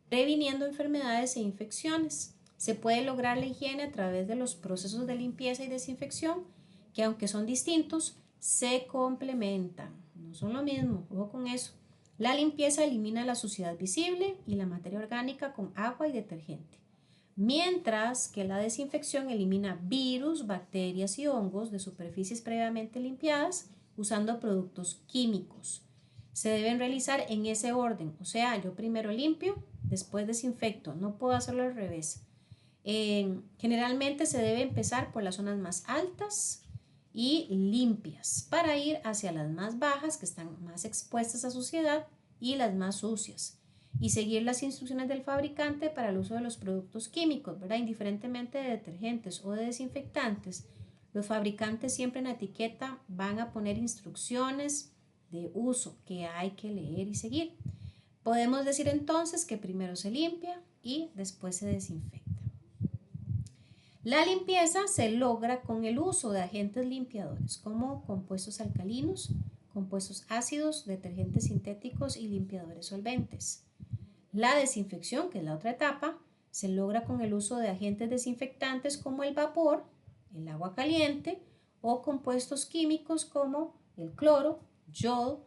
previniendo enfermedades e infecciones. Se puede lograr la higiene a través de los procesos de limpieza y desinfección, que aunque son distintos, se complementan. No son lo mismo, ojo con eso. La limpieza elimina la suciedad visible y la materia orgánica con agua y detergente, mientras que la desinfección elimina virus, bacterias y hongos de superficies previamente limpiadas usando productos químicos. Se deben realizar en ese orden, o sea, yo primero limpio, después desinfecto, no puedo hacerlo al revés. Generalmente se debe empezar por las zonas más altas y limpias para ir hacia las más bajas, que están más expuestas a suciedad, y las más sucias, y seguir las instrucciones del fabricante para el uso de los productos químicos, ¿verdad? Indiferentemente de detergentes o de desinfectantes, los fabricantes siempre en la etiqueta van a poner instrucciones de uso que hay que leer y seguir. Podemos decir entonces que primero se limpia y después se desinfecta. La limpieza se logra con el uso de agentes limpiadores como compuestos alcalinos, compuestos ácidos, detergentes sintéticos y limpiadores solventes. La desinfección, que es la otra etapa, se logra con el uso de agentes desinfectantes como el vapor, el agua caliente o compuestos químicos como el cloro, yodo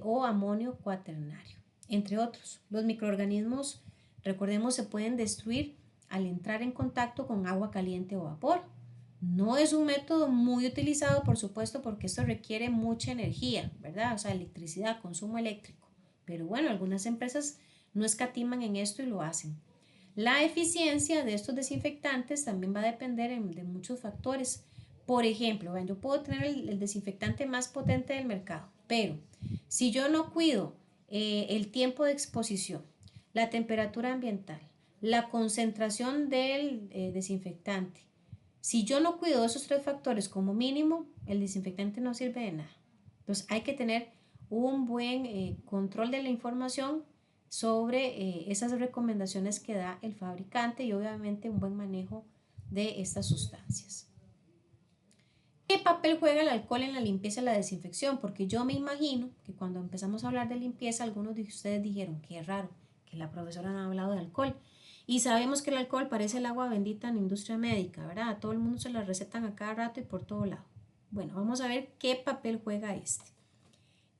o amonio cuaternario, entre otros. Los microorganismos, recordemos, se pueden destruir al entrar en contacto con agua caliente o vapor. No es un método muy utilizado, por supuesto, porque esto requiere mucha energía, ¿verdad? O sea, electricidad, consumo eléctrico. Pero bueno, algunas empresas no escatiman en esto y lo hacen. La eficiencia de estos desinfectantes también va a depender de muchos factores. Por ejemplo, yo puedo tener el desinfectante más potente del mercado, pero si yo no cuido el tiempo de exposición, la temperatura ambiental, la concentración del desinfectante, si yo no cuido esos tres factores como mínimo, el desinfectante no sirve de nada. Entonces hay que tener un buen control de la información sobre esas recomendaciones que da el fabricante y obviamente un buen manejo de estas sustancias. ¿Qué papel juega el alcohol en la limpieza y la desinfección? Porque yo me imagino que cuando empezamos a hablar de limpieza, algunos de ustedes dijeron, qué raro, que la profesora no ha hablado de alcohol. Y sabemos que el alcohol parece el agua bendita en la industria médica, ¿verdad? A todo el mundo se la recetan a cada rato y por todo lado. Bueno, vamos a ver qué papel juega este.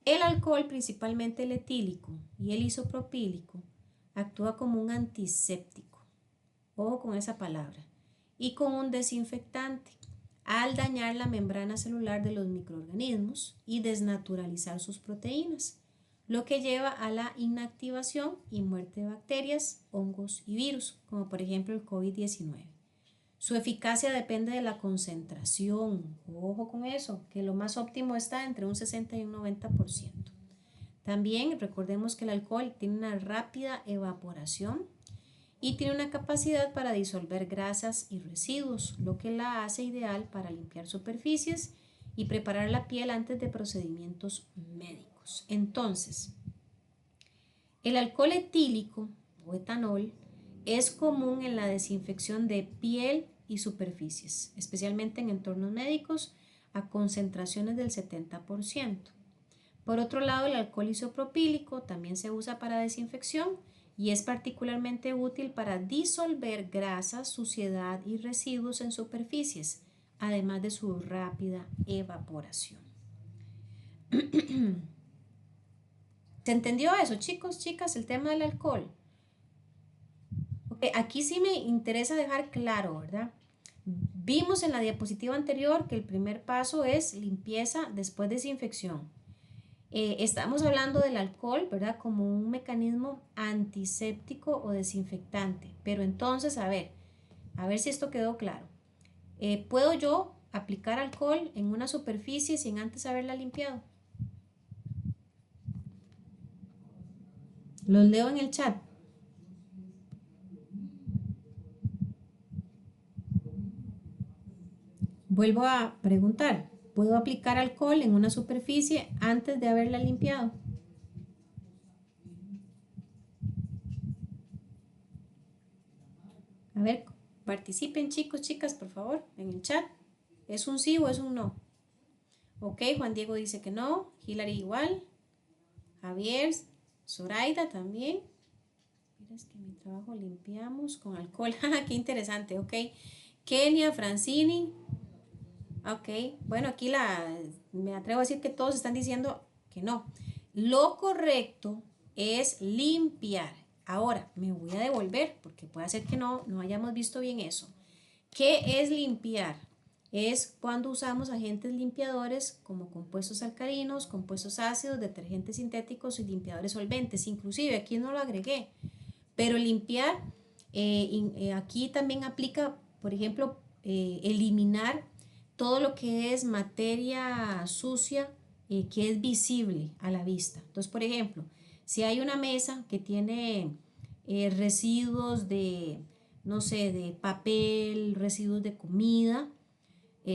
El alcohol, principalmente el etílico y el isopropílico, actúa como un antiséptico, ojo con esa palabra, y como un desinfectante al dañar la membrana celular de los microorganismos y desnaturalizar sus proteínas, lo que lleva a la inactivación y muerte de bacterias, hongos y virus, como por ejemplo el COVID-19. Su eficacia depende de la concentración, ojo con eso, que lo más óptimo está entre un 60 y un 90%. También recordemos que el alcohol tiene una rápida evaporación y tiene una capacidad para disolver grasas y residuos, lo que la hace ideal para limpiar superficies y preparar la piel antes de procedimientos médicos. Entonces, el alcohol etílico o etanol es común en la desinfección de piel y superficies, especialmente en entornos médicos a concentraciones del 70%. Por otro lado, el alcohol isopropílico también se usa para desinfección y es particularmente útil para disolver grasas, suciedad y residuos en superficies, además de su rápida evaporación. ¿Se entendió eso, chicos, chicas, el tema del alcohol? Okay, aquí sí me interesa dejar claro, ¿verdad? Vimos en la diapositiva anterior que el primer paso es limpieza, después desinfección. Estamos hablando del alcohol, ¿verdad? Como un mecanismo antiséptico o desinfectante. Pero entonces, a ver si esto quedó claro. ¿Puedo yo aplicar alcohol en una superficie sin antes haberla limpiado? Los leo en el chat. Vuelvo a preguntar. ¿Puedo aplicar alcohol en una superficie antes de haberla limpiado? A ver, participen chicos, chicas, por favor, en el chat. ¿Es un sí o es un no? Ok, Juan Diego dice que no, Hilary igual, Javier, Zoraida también. Mira, es que en mi trabajo limpiamos con alcohol. Qué interesante, ok. Kenia, Francini. Ok, bueno, aquí me atrevo a decir que todos están diciendo que no. Lo correcto es limpiar. Ahora, me voy a devolver porque puede ser que no hayamos visto bien eso. ¿Qué es limpiar? Es cuando usamos agentes limpiadores como compuestos alcalinos, compuestos ácidos, detergentes sintéticos y limpiadores solventes. Inclusive aquí no lo agregué, pero limpiar aquí también aplica, por ejemplo, eliminar todo lo que es materia sucia que es visible a la vista. Entonces, por ejemplo, si hay una mesa que tiene residuos de, no sé, de papel, residuos de comida,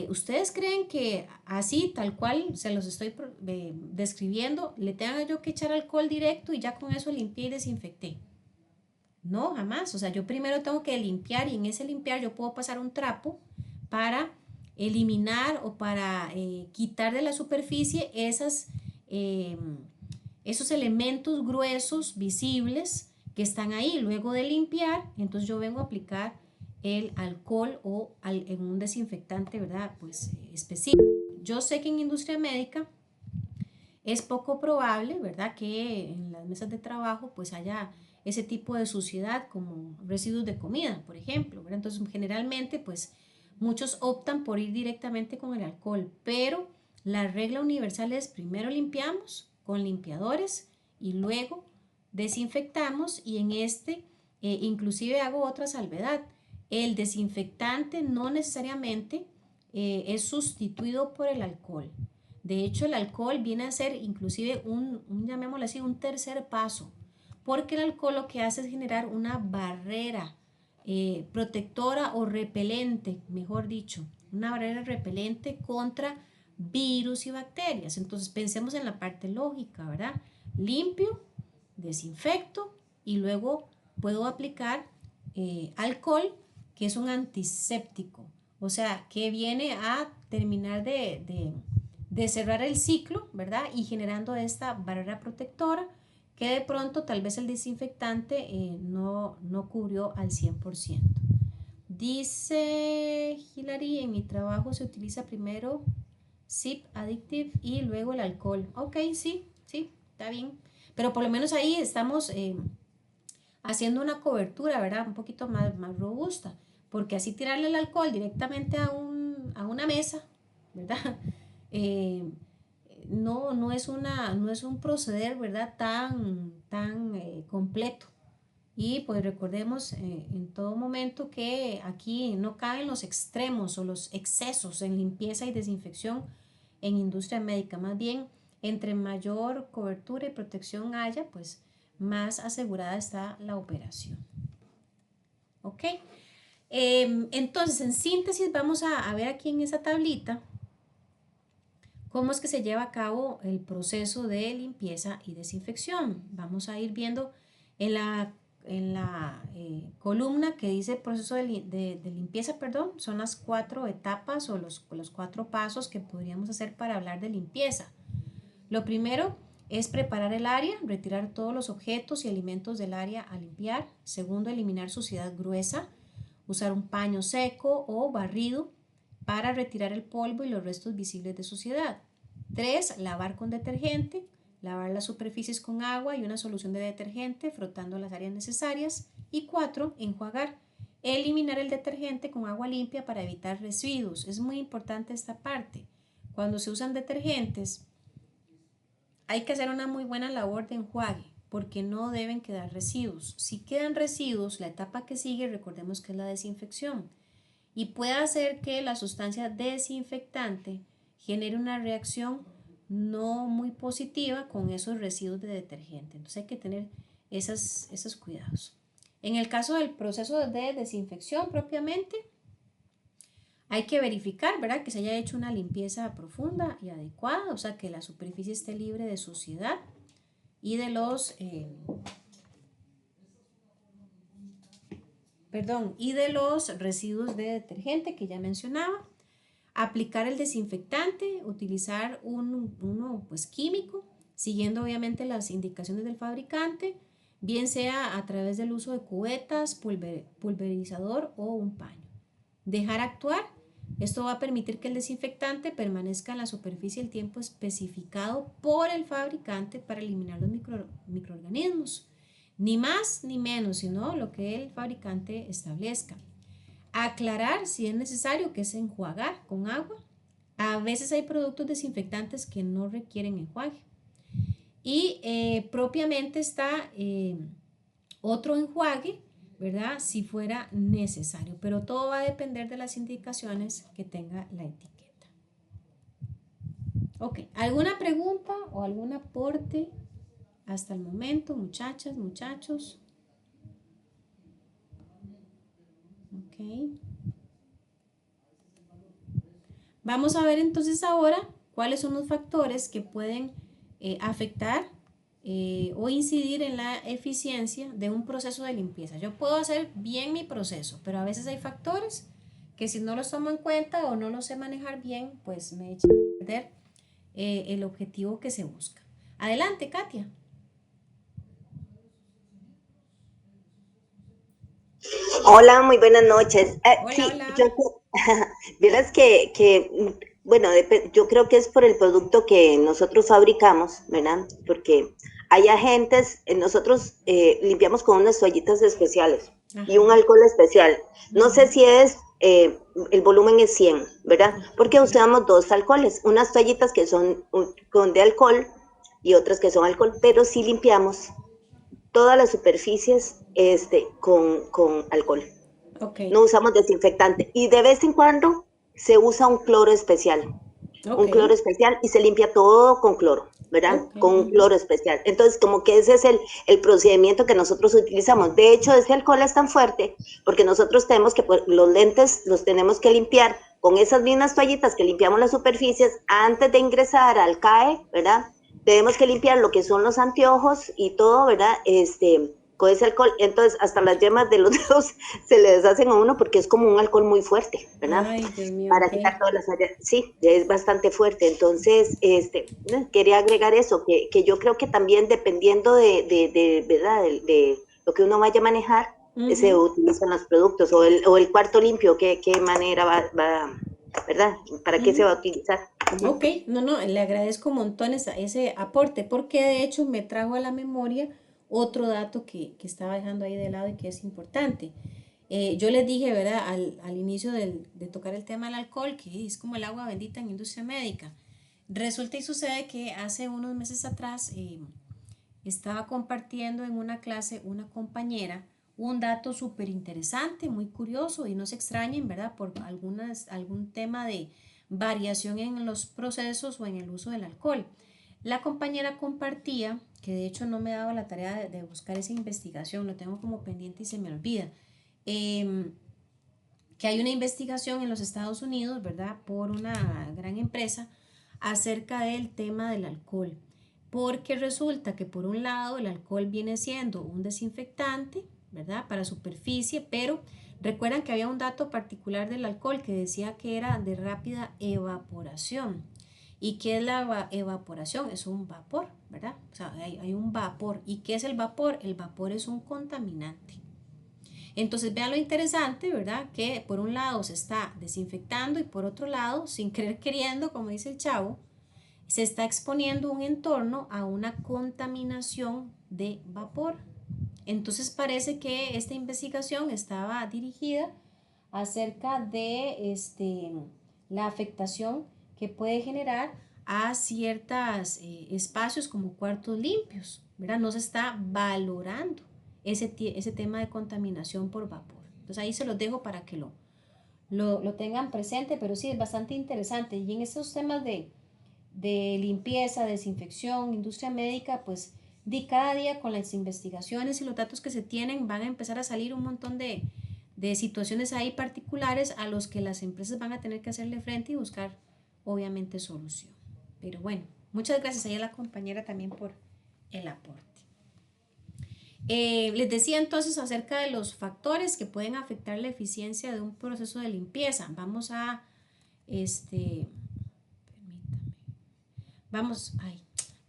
¿ustedes creen que así, tal cual se los estoy describiendo, le tenga yo que echar alcohol directo y ya con eso limpié y desinfecté? No, jamás. O sea, yo primero tengo que limpiar y en ese limpiar yo puedo pasar un trapo para eliminar o para quitar de la superficie eh, esos elementos gruesos, visibles, que están ahí. Luego de limpiar, entonces yo vengo a aplicar el alcohol o en un desinfectante, ¿verdad? Pues específico. Yo sé que en industria médica es poco probable, ¿verdad?, que en las mesas de trabajo pues haya ese tipo de suciedad como residuos de comida, por ejemplo, ¿verdad? Entonces, generalmente pues muchos optan por ir directamente con el alcohol, pero la regla universal es primero limpiamos con limpiadores y luego desinfectamos y en inclusive hago otra salvedad. El desinfectante no necesariamente es sustituido por el alcohol. De hecho, el alcohol viene a ser inclusive llamémoslo así, un tercer paso, porque el alcohol lo que hace es generar una barrera protectora o repelente, mejor dicho, una barrera repelente contra virus y bacterias. Entonces pensemos en la parte lógica, ¿verdad? Limpio, desinfecto y luego puedo aplicar alcohol, que es un antiséptico, o sea, que viene a terminar de cerrar el ciclo, ¿verdad? Y generando esta barrera protectora que de pronto tal vez el desinfectante no cubrió al 100%. Dice Hilary, en mi trabajo se utiliza primero SIP Addictive y luego el alcohol. Ok, sí, está bien. Pero por lo menos ahí estamos haciendo una cobertura, ¿verdad? Un poquito más robusta. Porque así tirarle el alcohol directamente a una mesa, ¿verdad? Eh, no es un proceder, ¿verdad? Tan completo. Y pues recordemos en todo momento que aquí no caben los extremos o los excesos en limpieza y desinfección en industria médica. Más bien, entre mayor cobertura y protección haya, pues más asegurada está la operación. ¿Ok? Entonces, en síntesis, vamos a ver aquí en esa tablita cómo es que se lleva a cabo el proceso de limpieza y desinfección. Vamos a ir viendo en la columna que dice proceso de limpieza, perdón, son las 4 etapas o los 4 pasos que podríamos hacer para hablar de limpieza. Lo primero es preparar el área, retirar todos los objetos y alimentos del área a limpiar. Segundo, eliminar suciedad gruesa, usar un paño seco o barrido para retirar el polvo y los restos visibles de suciedad. 3. Lavar con detergente, lavar las superficies con agua y una solución de detergente frotando las áreas necesarias. Y 4. Enjuagar, eliminar el detergente con agua limpia para evitar residuos. Es muy importante esta parte. Cuando se usan detergentes, hay que hacer una muy buena labor de enjuague porque no deben quedar residuos. Si quedan residuos, la etapa que sigue, recordemos que es la desinfección y puede hacer que la sustancia desinfectante genere una reacción no muy positiva con esos residuos de detergente. Entonces hay que tener esos cuidados. En el caso del proceso de desinfección propiamente, hay que verificar, ¿verdad?, que se haya hecho una limpieza profunda y adecuada, o sea, que la superficie esté libre de suciedad y de los residuos de detergente que ya mencionaba. aplicar el desinfectante, utilizar uno pues químico, siguiendo obviamente las indicaciones del fabricante, bien sea a través del uso de cubetas, pulverizador o un paño. Dejar actuar. Esto va a permitir que el desinfectante permanezca en la superficie el tiempo especificado por el fabricante para eliminar los microorganismos. Ni más ni menos, sino lo que el fabricante establezca. Aclarar si es necesario, que es enjuagar con agua. A veces hay productos desinfectantes que no requieren enjuague. Y propiamente está otro enjuague, ¿verdad? Si fuera necesario, pero todo va a depender de las indicaciones que tenga la etiqueta. Ok, ¿alguna pregunta o algún aporte hasta el momento, muchachas, muchachos? Ok. Vamos a ver entonces ahora cuáles son los factores que pueden afectar o incidir en la eficiencia de un proceso de limpieza. Yo puedo hacer bien mi proceso, pero a veces hay factores que si no los tomo en cuenta o no los sé manejar bien, pues me echan a perder el objetivo que se busca. Adelante, Katia. Hola, muy buenas noches. Hola, Sí, hola. vieras bueno, yo creo que es por el producto que nosotros fabricamos, ¿verdad? Porque hay agentes, nosotros limpiamos con unas toallitas especiales y un Ajá. alcohol especial. No sé Ujú. si el volumen es 100, ¿verdad? Porque Ok. usamos dos alcoholes, unas toallitas que son con de alcohol y otras que son alcohol, pero sí limpiamos todas las superficies con alcohol. Ok. No usamos desinfectante y de vez en cuando se usa Ok. un cloro especial y se limpia todo con cloro, ¿verdad? Ok. Con un Ujú. cloro especial. Entonces, como que ese es el procedimiento que nosotros utilizamos. De hecho, ese alcohol es tan fuerte porque nosotros tenemos que, pues, los lentes los tenemos que limpiar con esas mismas toallitas que limpiamos las superficies antes de ingresar al CAE, ¿verdad? Tenemos que limpiar lo que son los anteojos y todo, ¿verdad? Con ese alcohol, entonces hasta las yemas de los dedos se le deshacen a uno porque es como un alcohol muy fuerte, ¿verdad? Ay, Dios mío, Para ok. quitar todas las áreas. Sí, es bastante fuerte. Entonces, quería agregar eso, que yo creo que también dependiendo ¿verdad? De lo que uno vaya a manejar, se Ujú. utilizan los productos o el cuarto limpio, qué manera ¿verdad? ¿Para qué se va Ujú. a utilizar? Ujú. Ok, no, no, le agradezco un montón ese aporte porque de hecho me trajo a la memoria otro dato que estaba dejando ahí de lado y que es importante. Yo les dije, ¿verdad? Al inicio de tocar el tema del alcohol, que es como el agua bendita en industria médica. Resulta y sucede que hace unos meses atrás estaba compartiendo en una clase una compañera un dato súper interesante, muy curioso y no se extrañen, ¿verdad? Por algún tema de variación en los procesos o en el uso del alcohol. La compañera compartía, que de hecho no me he dado la tarea de buscar esa investigación, lo tengo como pendiente y se me olvida, eh, que hay una investigación en los Estados Unidos, ¿verdad? Por una gran empresa acerca del tema del alcohol. Porque resulta que por un lado el alcohol viene siendo un desinfectante, ¿verdad? Para superficie, pero recuerdan que había un dato particular del alcohol que decía que era de rápida evaporación. ¿Y qué es la evaporación? Es un vapor, ¿verdad? O sea, hay un vapor. ¿Y qué es el vapor? El vapor es un contaminante. Entonces vean lo interesante, ¿verdad? Que por un lado se está desinfectando y por otro lado, sin querer queriendo, como dice el chavo, se está exponiendo un entorno a una contaminación de vapor. Entonces parece que esta investigación estaba dirigida acerca de la afectación que puede generar a ciertos espacios como cuartos limpios, ¿verdad? No se está valorando ese tema de contaminación por vapor. Entonces ahí se los dejo para que lo tengan presente, pero sí es bastante interesante. Y en estos temas de limpieza, desinfección, industria médica, pues cada día con las investigaciones y los datos que se tienen van a empezar a salir un montón de situaciones ahí particulares a los que las empresas van a tener que hacerle frente y buscar obviamente solución. Pero bueno, muchas gracias ahí a la compañera también por el aporte. Les decía entonces acerca de los factores que pueden afectar la eficiencia de un proceso de limpieza. Vamos a permítame.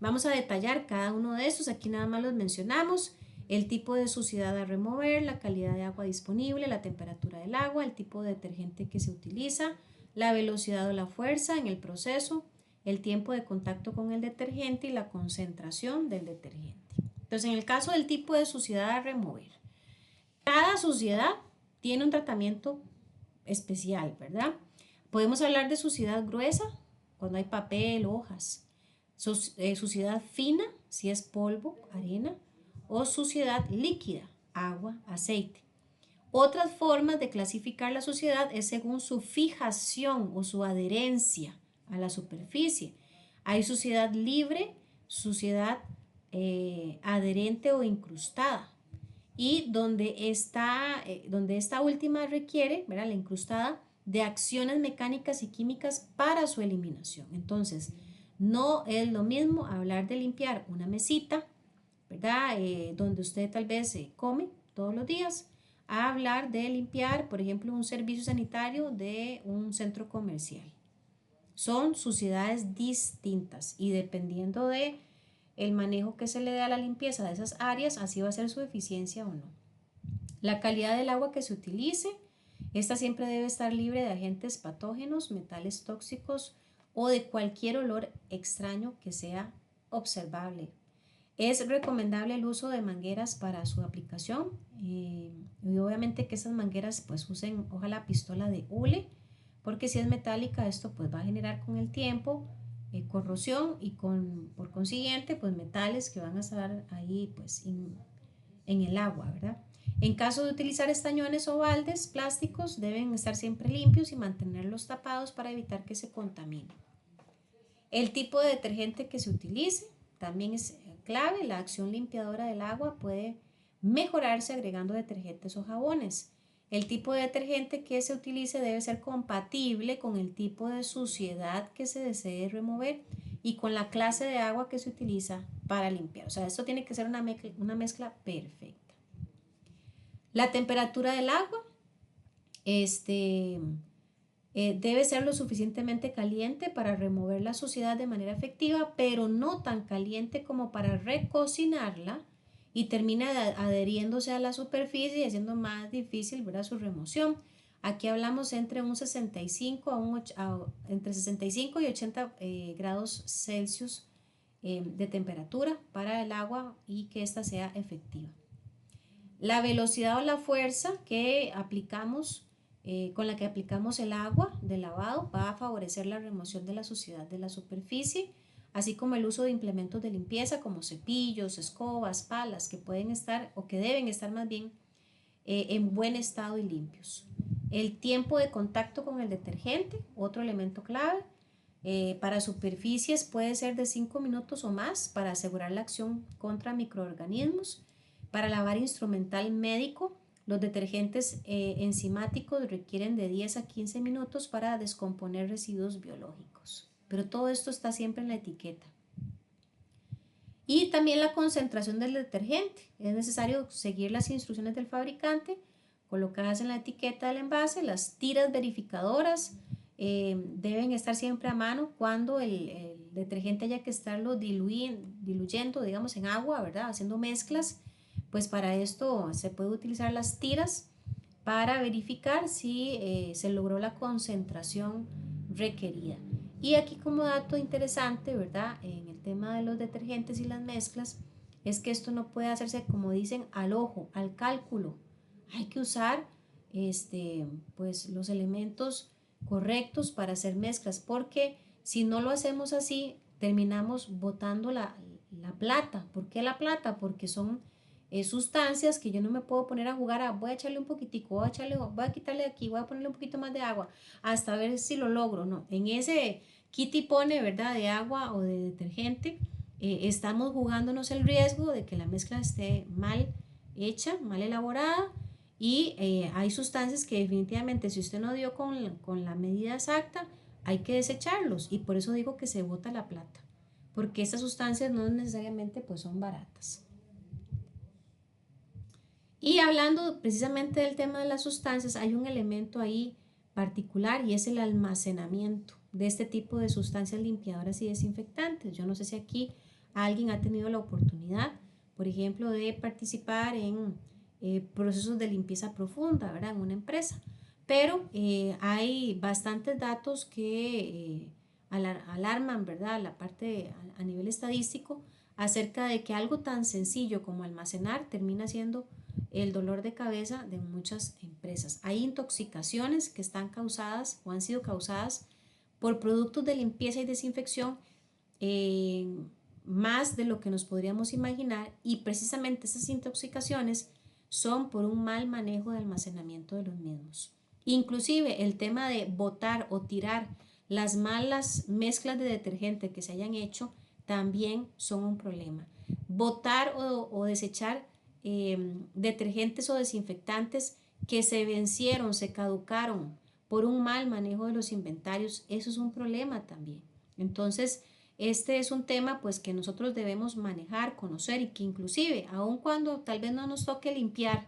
Vamos a detallar cada uno de estos. Aquí nada más los mencionamos. El tipo de suciedad a remover, la calidad de agua disponible, la temperatura del agua, el tipo de detergente que se utiliza, la velocidad o la fuerza en el proceso, el tiempo de contacto con el detergente y la concentración del detergente. Entonces, en el caso del tipo de suciedad a remover, cada suciedad tiene un tratamiento especial, ¿verdad? Podemos hablar de suciedad gruesa, cuando hay papel, hojas, suciedad fina, si es polvo, arena, o suciedad líquida, agua, aceite. Otras formas de clasificar la suciedad es según su fijación o su adherencia a la superficie. Hay suciedad libre, suciedad adherente o incrustada. Y donde esta última requiere, ¿verdad?, la incrustada, de acciones mecánicas y químicas para su eliminación. Entonces, no es lo mismo hablar de limpiar una mesita, ¿verdad?, donde usted tal vez come todos los días, a hablar de limpiar, por ejemplo, un servicio sanitario de un centro comercial. Son suciedades distintas y dependiendo de el manejo que se le dé a la limpieza de esas áreas, así va a ser su eficiencia o no. La calidad del agua que se utilice, esta siempre debe estar libre de agentes patógenos, metales tóxicos o de cualquier olor extraño que sea observable. Es recomendable el uso de mangueras para su aplicación y obviamente que esas mangueras pues usen ojalá pistola de hule, porque si es metálica esto pues va a generar con el tiempo corrosión y por consiguiente pues metales que van a estar ahí pues en el agua, ¿verdad? En caso de utilizar estañones o baldes plásticos deben estar siempre limpios y mantenerlos tapados para evitar que se contaminen. El tipo de detergente que se utilice también es clave. La acción limpiadora del agua puede mejorarse agregando detergentes o jabones. El tipo de detergente que se utilice debe ser compatible con el tipo de suciedad que se desee remover y con la clase de agua que se utiliza para limpiar. O sea, esto tiene que ser una mezcla perfecta. La temperatura del agua debe ser lo suficientemente caliente para remover la suciedad de manera efectiva, pero no tan caliente como para recocinarla y termina adheriéndose a la superficie y haciendo más difícil, ¿verdad?, su remoción. Aquí hablamos entre un 65 entre 65 y 80 grados Celsius de temperatura para el agua y que ésta sea efectiva. La velocidad o la fuerza que aplicamos con la que aplicamos el agua de lavado va a favorecer la remoción de la suciedad de la superficie, así como el uso de implementos de limpieza como cepillos, escobas, palas que pueden estar o que deben estar más bien en buen estado y limpios. El tiempo de contacto con el detergente, otro elemento clave, para superficies puede ser de 5 minutos o más para asegurar la acción contra microorganismos. Para lavar instrumental médico, los detergentes enzimáticos requieren de 10 a 15 minutos para descomponer residuos biológicos. Pero todo esto está siempre en la etiqueta. Y también la concentración del detergente. Es necesario seguir las instrucciones del fabricante colocadas en la etiqueta del envase. Las tiras verificadoras deben estar siempre a mano cuando el detergente haya que estarlo diluyendo, digamos, en agua, ¿verdad?, haciendo mezclas. Pues para esto se puede utilizar las tiras para verificar si se logró la concentración requerida. Y aquí como dato interesante, ¿verdad?, en el tema de los detergentes y las mezclas, es que esto no puede hacerse, como dicen, al ojo, al cálculo. Hay que usar pues, los elementos correctos para hacer mezclas, porque si no lo hacemos así, terminamos botando la plata. ¿Por qué la plata? Porque son sustancias que yo no me puedo poner a jugar voy a echarle un poquitico, voy a quitarle aquí, voy a ponerle un poquito más de agua hasta ver si lo logro. No, en ese quita y pone, ¿verdad?, de agua o de detergente, estamos jugándonos el riesgo de que la mezcla esté mal hecha, mal elaborada y hay sustancias que definitivamente si usted no dio con la medida exacta, hay que desecharlos y por eso digo que se bota la plata, porque estas sustancias no necesariamente pues son baratas. Y hablando precisamente del tema de las sustancias, hay un elemento ahí particular y es el almacenamiento de este tipo de sustancias limpiadoras y desinfectantes. Yo no sé si aquí alguien ha tenido la oportunidad, por ejemplo, de participar en procesos de limpieza profunda, ¿verdad? En una empresa, pero hay bastantes datos que alarman, ¿verdad? La parte a nivel estadístico acerca de que algo tan sencillo como almacenar termina siendo el dolor de cabeza de muchas empresas. Hay intoxicaciones que están causadas o han sido causadas por productos de limpieza y desinfección eh, más de lo que nos podríamos imaginar, y precisamente esas intoxicaciones son por un mal manejo de almacenamiento de los mismos. Inclusive el tema de botar o tirar las malas mezclas de detergente que se hayan hecho también son un problema. Botar o desechar detergentes o desinfectantes que se vencieron, se caducaron por un mal manejo de los inventarios, eso es un problema también. Entonces, este es un tema pues que nosotros debemos manejar, conocer, y que inclusive, aun cuando tal vez no nos toque limpiar,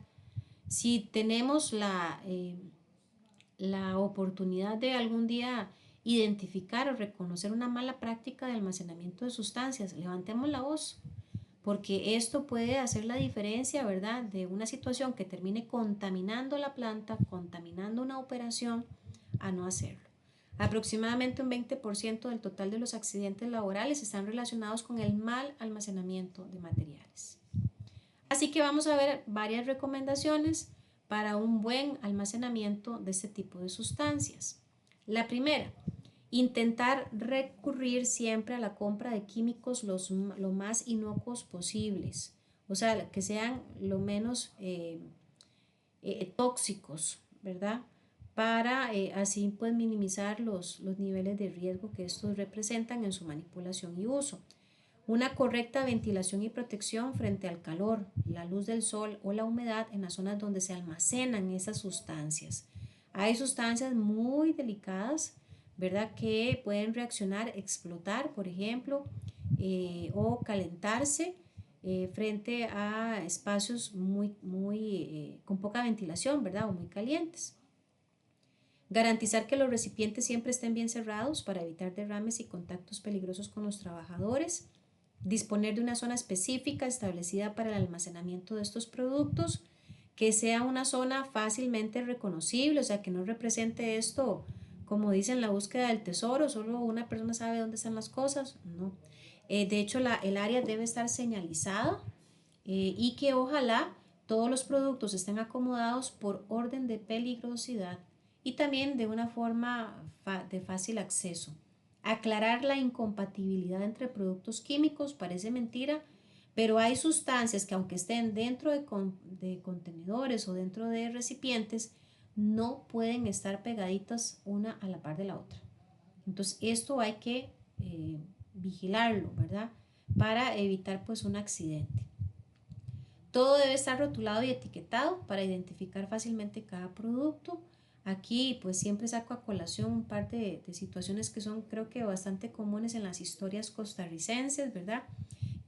si tenemos la oportunidad de algún día identificar o reconocer una mala práctica de almacenamiento de sustancias, levantemos la voz, porque esto puede hacer la diferencia, ¿verdad? De una situación que termine contaminando la planta, contaminando una operación, a no hacerlo. Aproximadamente un 20% del total de los accidentes laborales están relacionados con el mal almacenamiento de materiales. Así que vamos a ver varias recomendaciones para un buen almacenamiento de este tipo de sustancias. La primera, intentar recurrir siempre a la compra de químicos lo más inocuos posibles, o sea, que sean lo menos tóxicos, ¿verdad? Para así pues minimizar los niveles de riesgo que estos representan en su manipulación y uso. Una correcta ventilación y protección frente al calor, la luz del sol o la humedad en las zonas donde se almacenan esas sustancias. Hay sustancias muy delicadas, ¿verdad? Que pueden reaccionar, explotar, por ejemplo, o calentarse frente a espacios con poca ventilación, ¿verdad? O muy calientes. Garantizar que los recipientes siempre estén bien cerrados para evitar derrames y contactos peligrosos con los trabajadores. Disponer de una zona específica establecida para el almacenamiento de estos productos, que sea una zona fácilmente reconocible, o sea, que no represente esto, como dicen, la búsqueda del tesoro, solo una persona sabe dónde están las cosas, no. De hecho, el área debe estar señalizada y que ojalá todos los productos estén acomodados por orden de peligrosidad y también de una forma de fácil acceso. Aclarar la incompatibilidad entre productos químicos parece mentira, pero hay sustancias que aunque estén dentro de contenedores o dentro de recipientes, no pueden estar pegaditas una a la par de la otra. Entonces esto hay que vigilarlo, ¿verdad? Para evitar pues un accidente. Todo debe estar rotulado y etiquetado para identificar fácilmente cada producto. Aquí pues siempre saco a colación un par de situaciones que son creo que bastante comunes en las historias costarricenses, ¿verdad?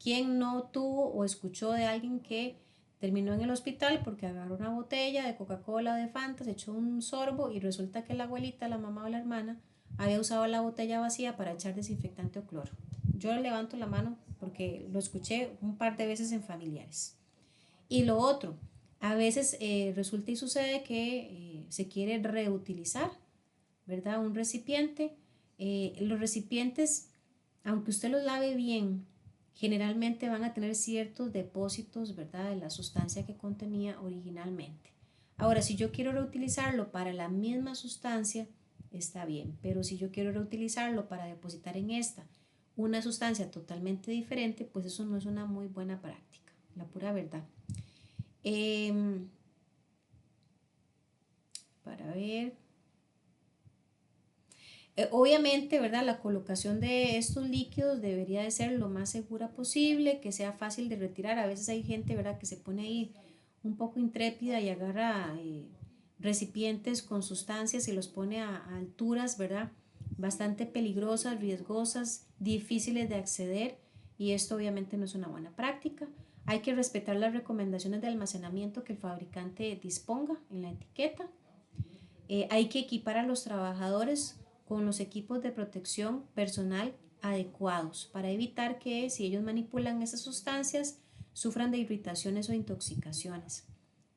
¿Quién no tuvo o escuchó de alguien que terminó en el hospital porque agarró una botella de Coca-Cola o de Fanta, se echó un sorbo y resulta que la abuelita, la mamá o la hermana había usado la botella vacía para echar desinfectante o cloro? Yo le levanto la mano porque lo escuché un par de veces en familiares. Y lo otro, a veces resulta y sucede que se quiere reutilizar, ¿verdad? Un recipiente. Los recipientes, aunque usted los lave bien, generalmente van a tener ciertos depósitos, ¿verdad? De la sustancia que contenía originalmente. Ahora, si yo quiero reutilizarlo para la misma sustancia, está bien, pero si yo quiero reutilizarlo para depositar en esta una sustancia totalmente diferente, pues eso no es una muy buena práctica, la pura verdad. Para ver, obviamente, ¿verdad? La colocación de estos líquidos debería de ser lo más segura posible, que sea fácil de retirar. A veces hay gente, ¿verdad?, que se pone ahí un poco intrépida y agarra recipientes con sustancias y los pone a alturas, ¿verdad?, bastante peligrosas, riesgosas, difíciles de acceder, y esto obviamente no es una buena práctica. Hay que respetar las recomendaciones de almacenamiento que el fabricante disponga en la etiqueta. Hay que equipar a los trabajadores con los equipos de protección personal adecuados para evitar que si ellos manipulan esas sustancias sufran de irritaciones o intoxicaciones.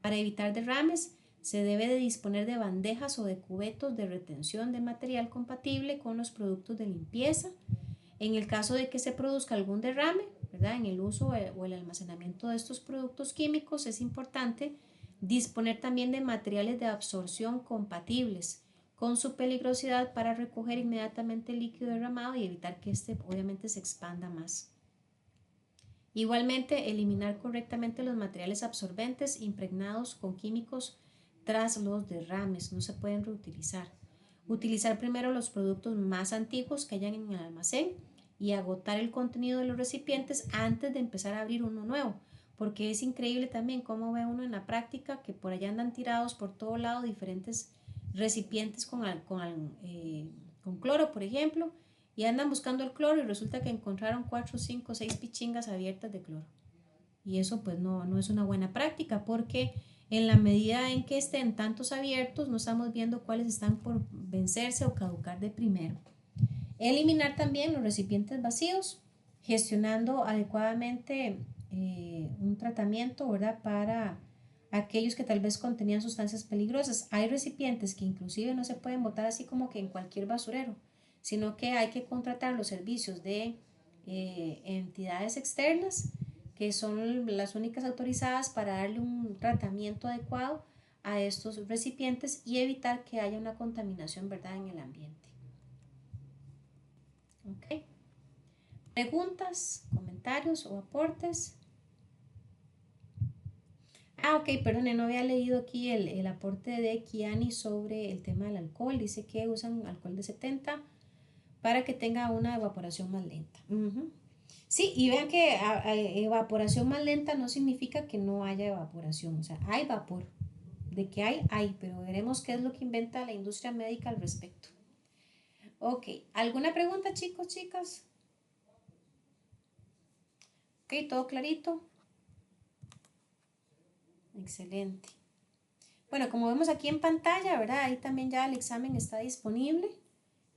Para evitar derrames se debe de disponer de bandejas o de cubetos de retención de material compatible con los productos de limpieza. En el caso de que se produzca algún derrame, ¿verdad? En el uso o el almacenamiento de estos productos químicos es importante disponer también de materiales de absorción compatibles con su peligrosidad para recoger inmediatamente el líquido derramado y evitar que este obviamente se expanda más. Igualmente, eliminar correctamente los materiales absorbentes impregnados con químicos tras los derrames, no se pueden reutilizar. Utilizar primero los productos más antiguos que hayan en el almacén y agotar el contenido de los recipientes antes de empezar a abrir uno nuevo, porque es increíble también cómo ve uno en la práctica que por allá andan tirados por todo lado diferentes recipientes con cloro, por ejemplo, y andan buscando el cloro y resulta que encontraron 4, 5, 6 pichingas abiertas de cloro. Y eso pues no es una buena práctica porque en la medida en que estén tantos abiertos no estamos viendo cuáles están por vencerse o caducar de primero. Eliminar también los recipientes vacíos, gestionando adecuadamente un tratamiento, ¿verdad? Para aquellos que tal vez contenían sustancias peligrosas. Hay recipientes que inclusive no se pueden botar así como que en cualquier basurero, sino que hay que contratar los servicios de entidades externas que son las únicas autorizadas para darle un tratamiento adecuado a estos recipientes y evitar que haya una contaminación, ¿verdad?, en el ambiente. ¿Ok? ¿Preguntas, comentarios o aportes? Ok, perdón, no había leído aquí el aporte de Kiani sobre el tema del alcohol. Dice que usan alcohol de 70 para que tenga una evaporación más lenta. Sí, y vean que evaporación más lenta no significa que no haya evaporación, o sea, hay vapor. De que hay, pero veremos qué es lo que inventa la industria médica al respecto. Ok, ¿alguna pregunta, chicos, chicas? Ok, todo clarito. Excelente. Bueno, como vemos aquí en pantalla, ¿verdad? Ahí también ya el examen está disponible.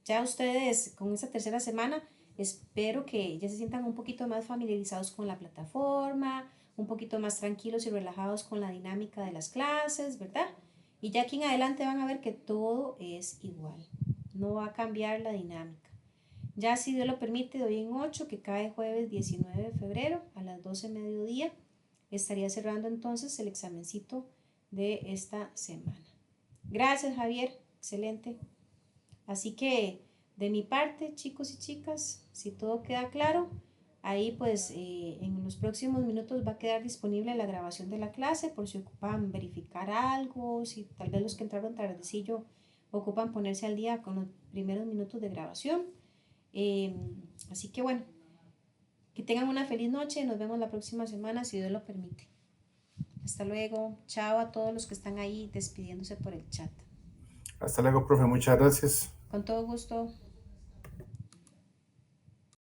Ya ustedes con esta tercera semana espero que ya se sientan un poquito más familiarizados con la plataforma, un poquito más tranquilos y relajados con la dinámica de las clases, ¿verdad? Y ya aquí en adelante van a ver que todo es igual, no va a cambiar la dinámica. Ya si Dios lo permite, de hoy en 8, que cae jueves 19 de febrero a las 12 de mediodía, estaría cerrando entonces el examencito de esta semana. Gracias, Javier, excelente. Así que de mi parte, chicos y chicas, si todo queda claro, ahí pues en los próximos minutos va a quedar disponible la grabación de la clase por si ocupan verificar algo, si tal vez los que entraron tardecillo ocupan ponerse al día con los primeros minutos de grabación. Así que bueno, que tengan una feliz noche, nos vemos la próxima semana si Dios lo permite. Hasta luego, chao a todos los que están ahí despidiéndose por el chat. Hasta luego, profe, muchas gracias. Con todo gusto.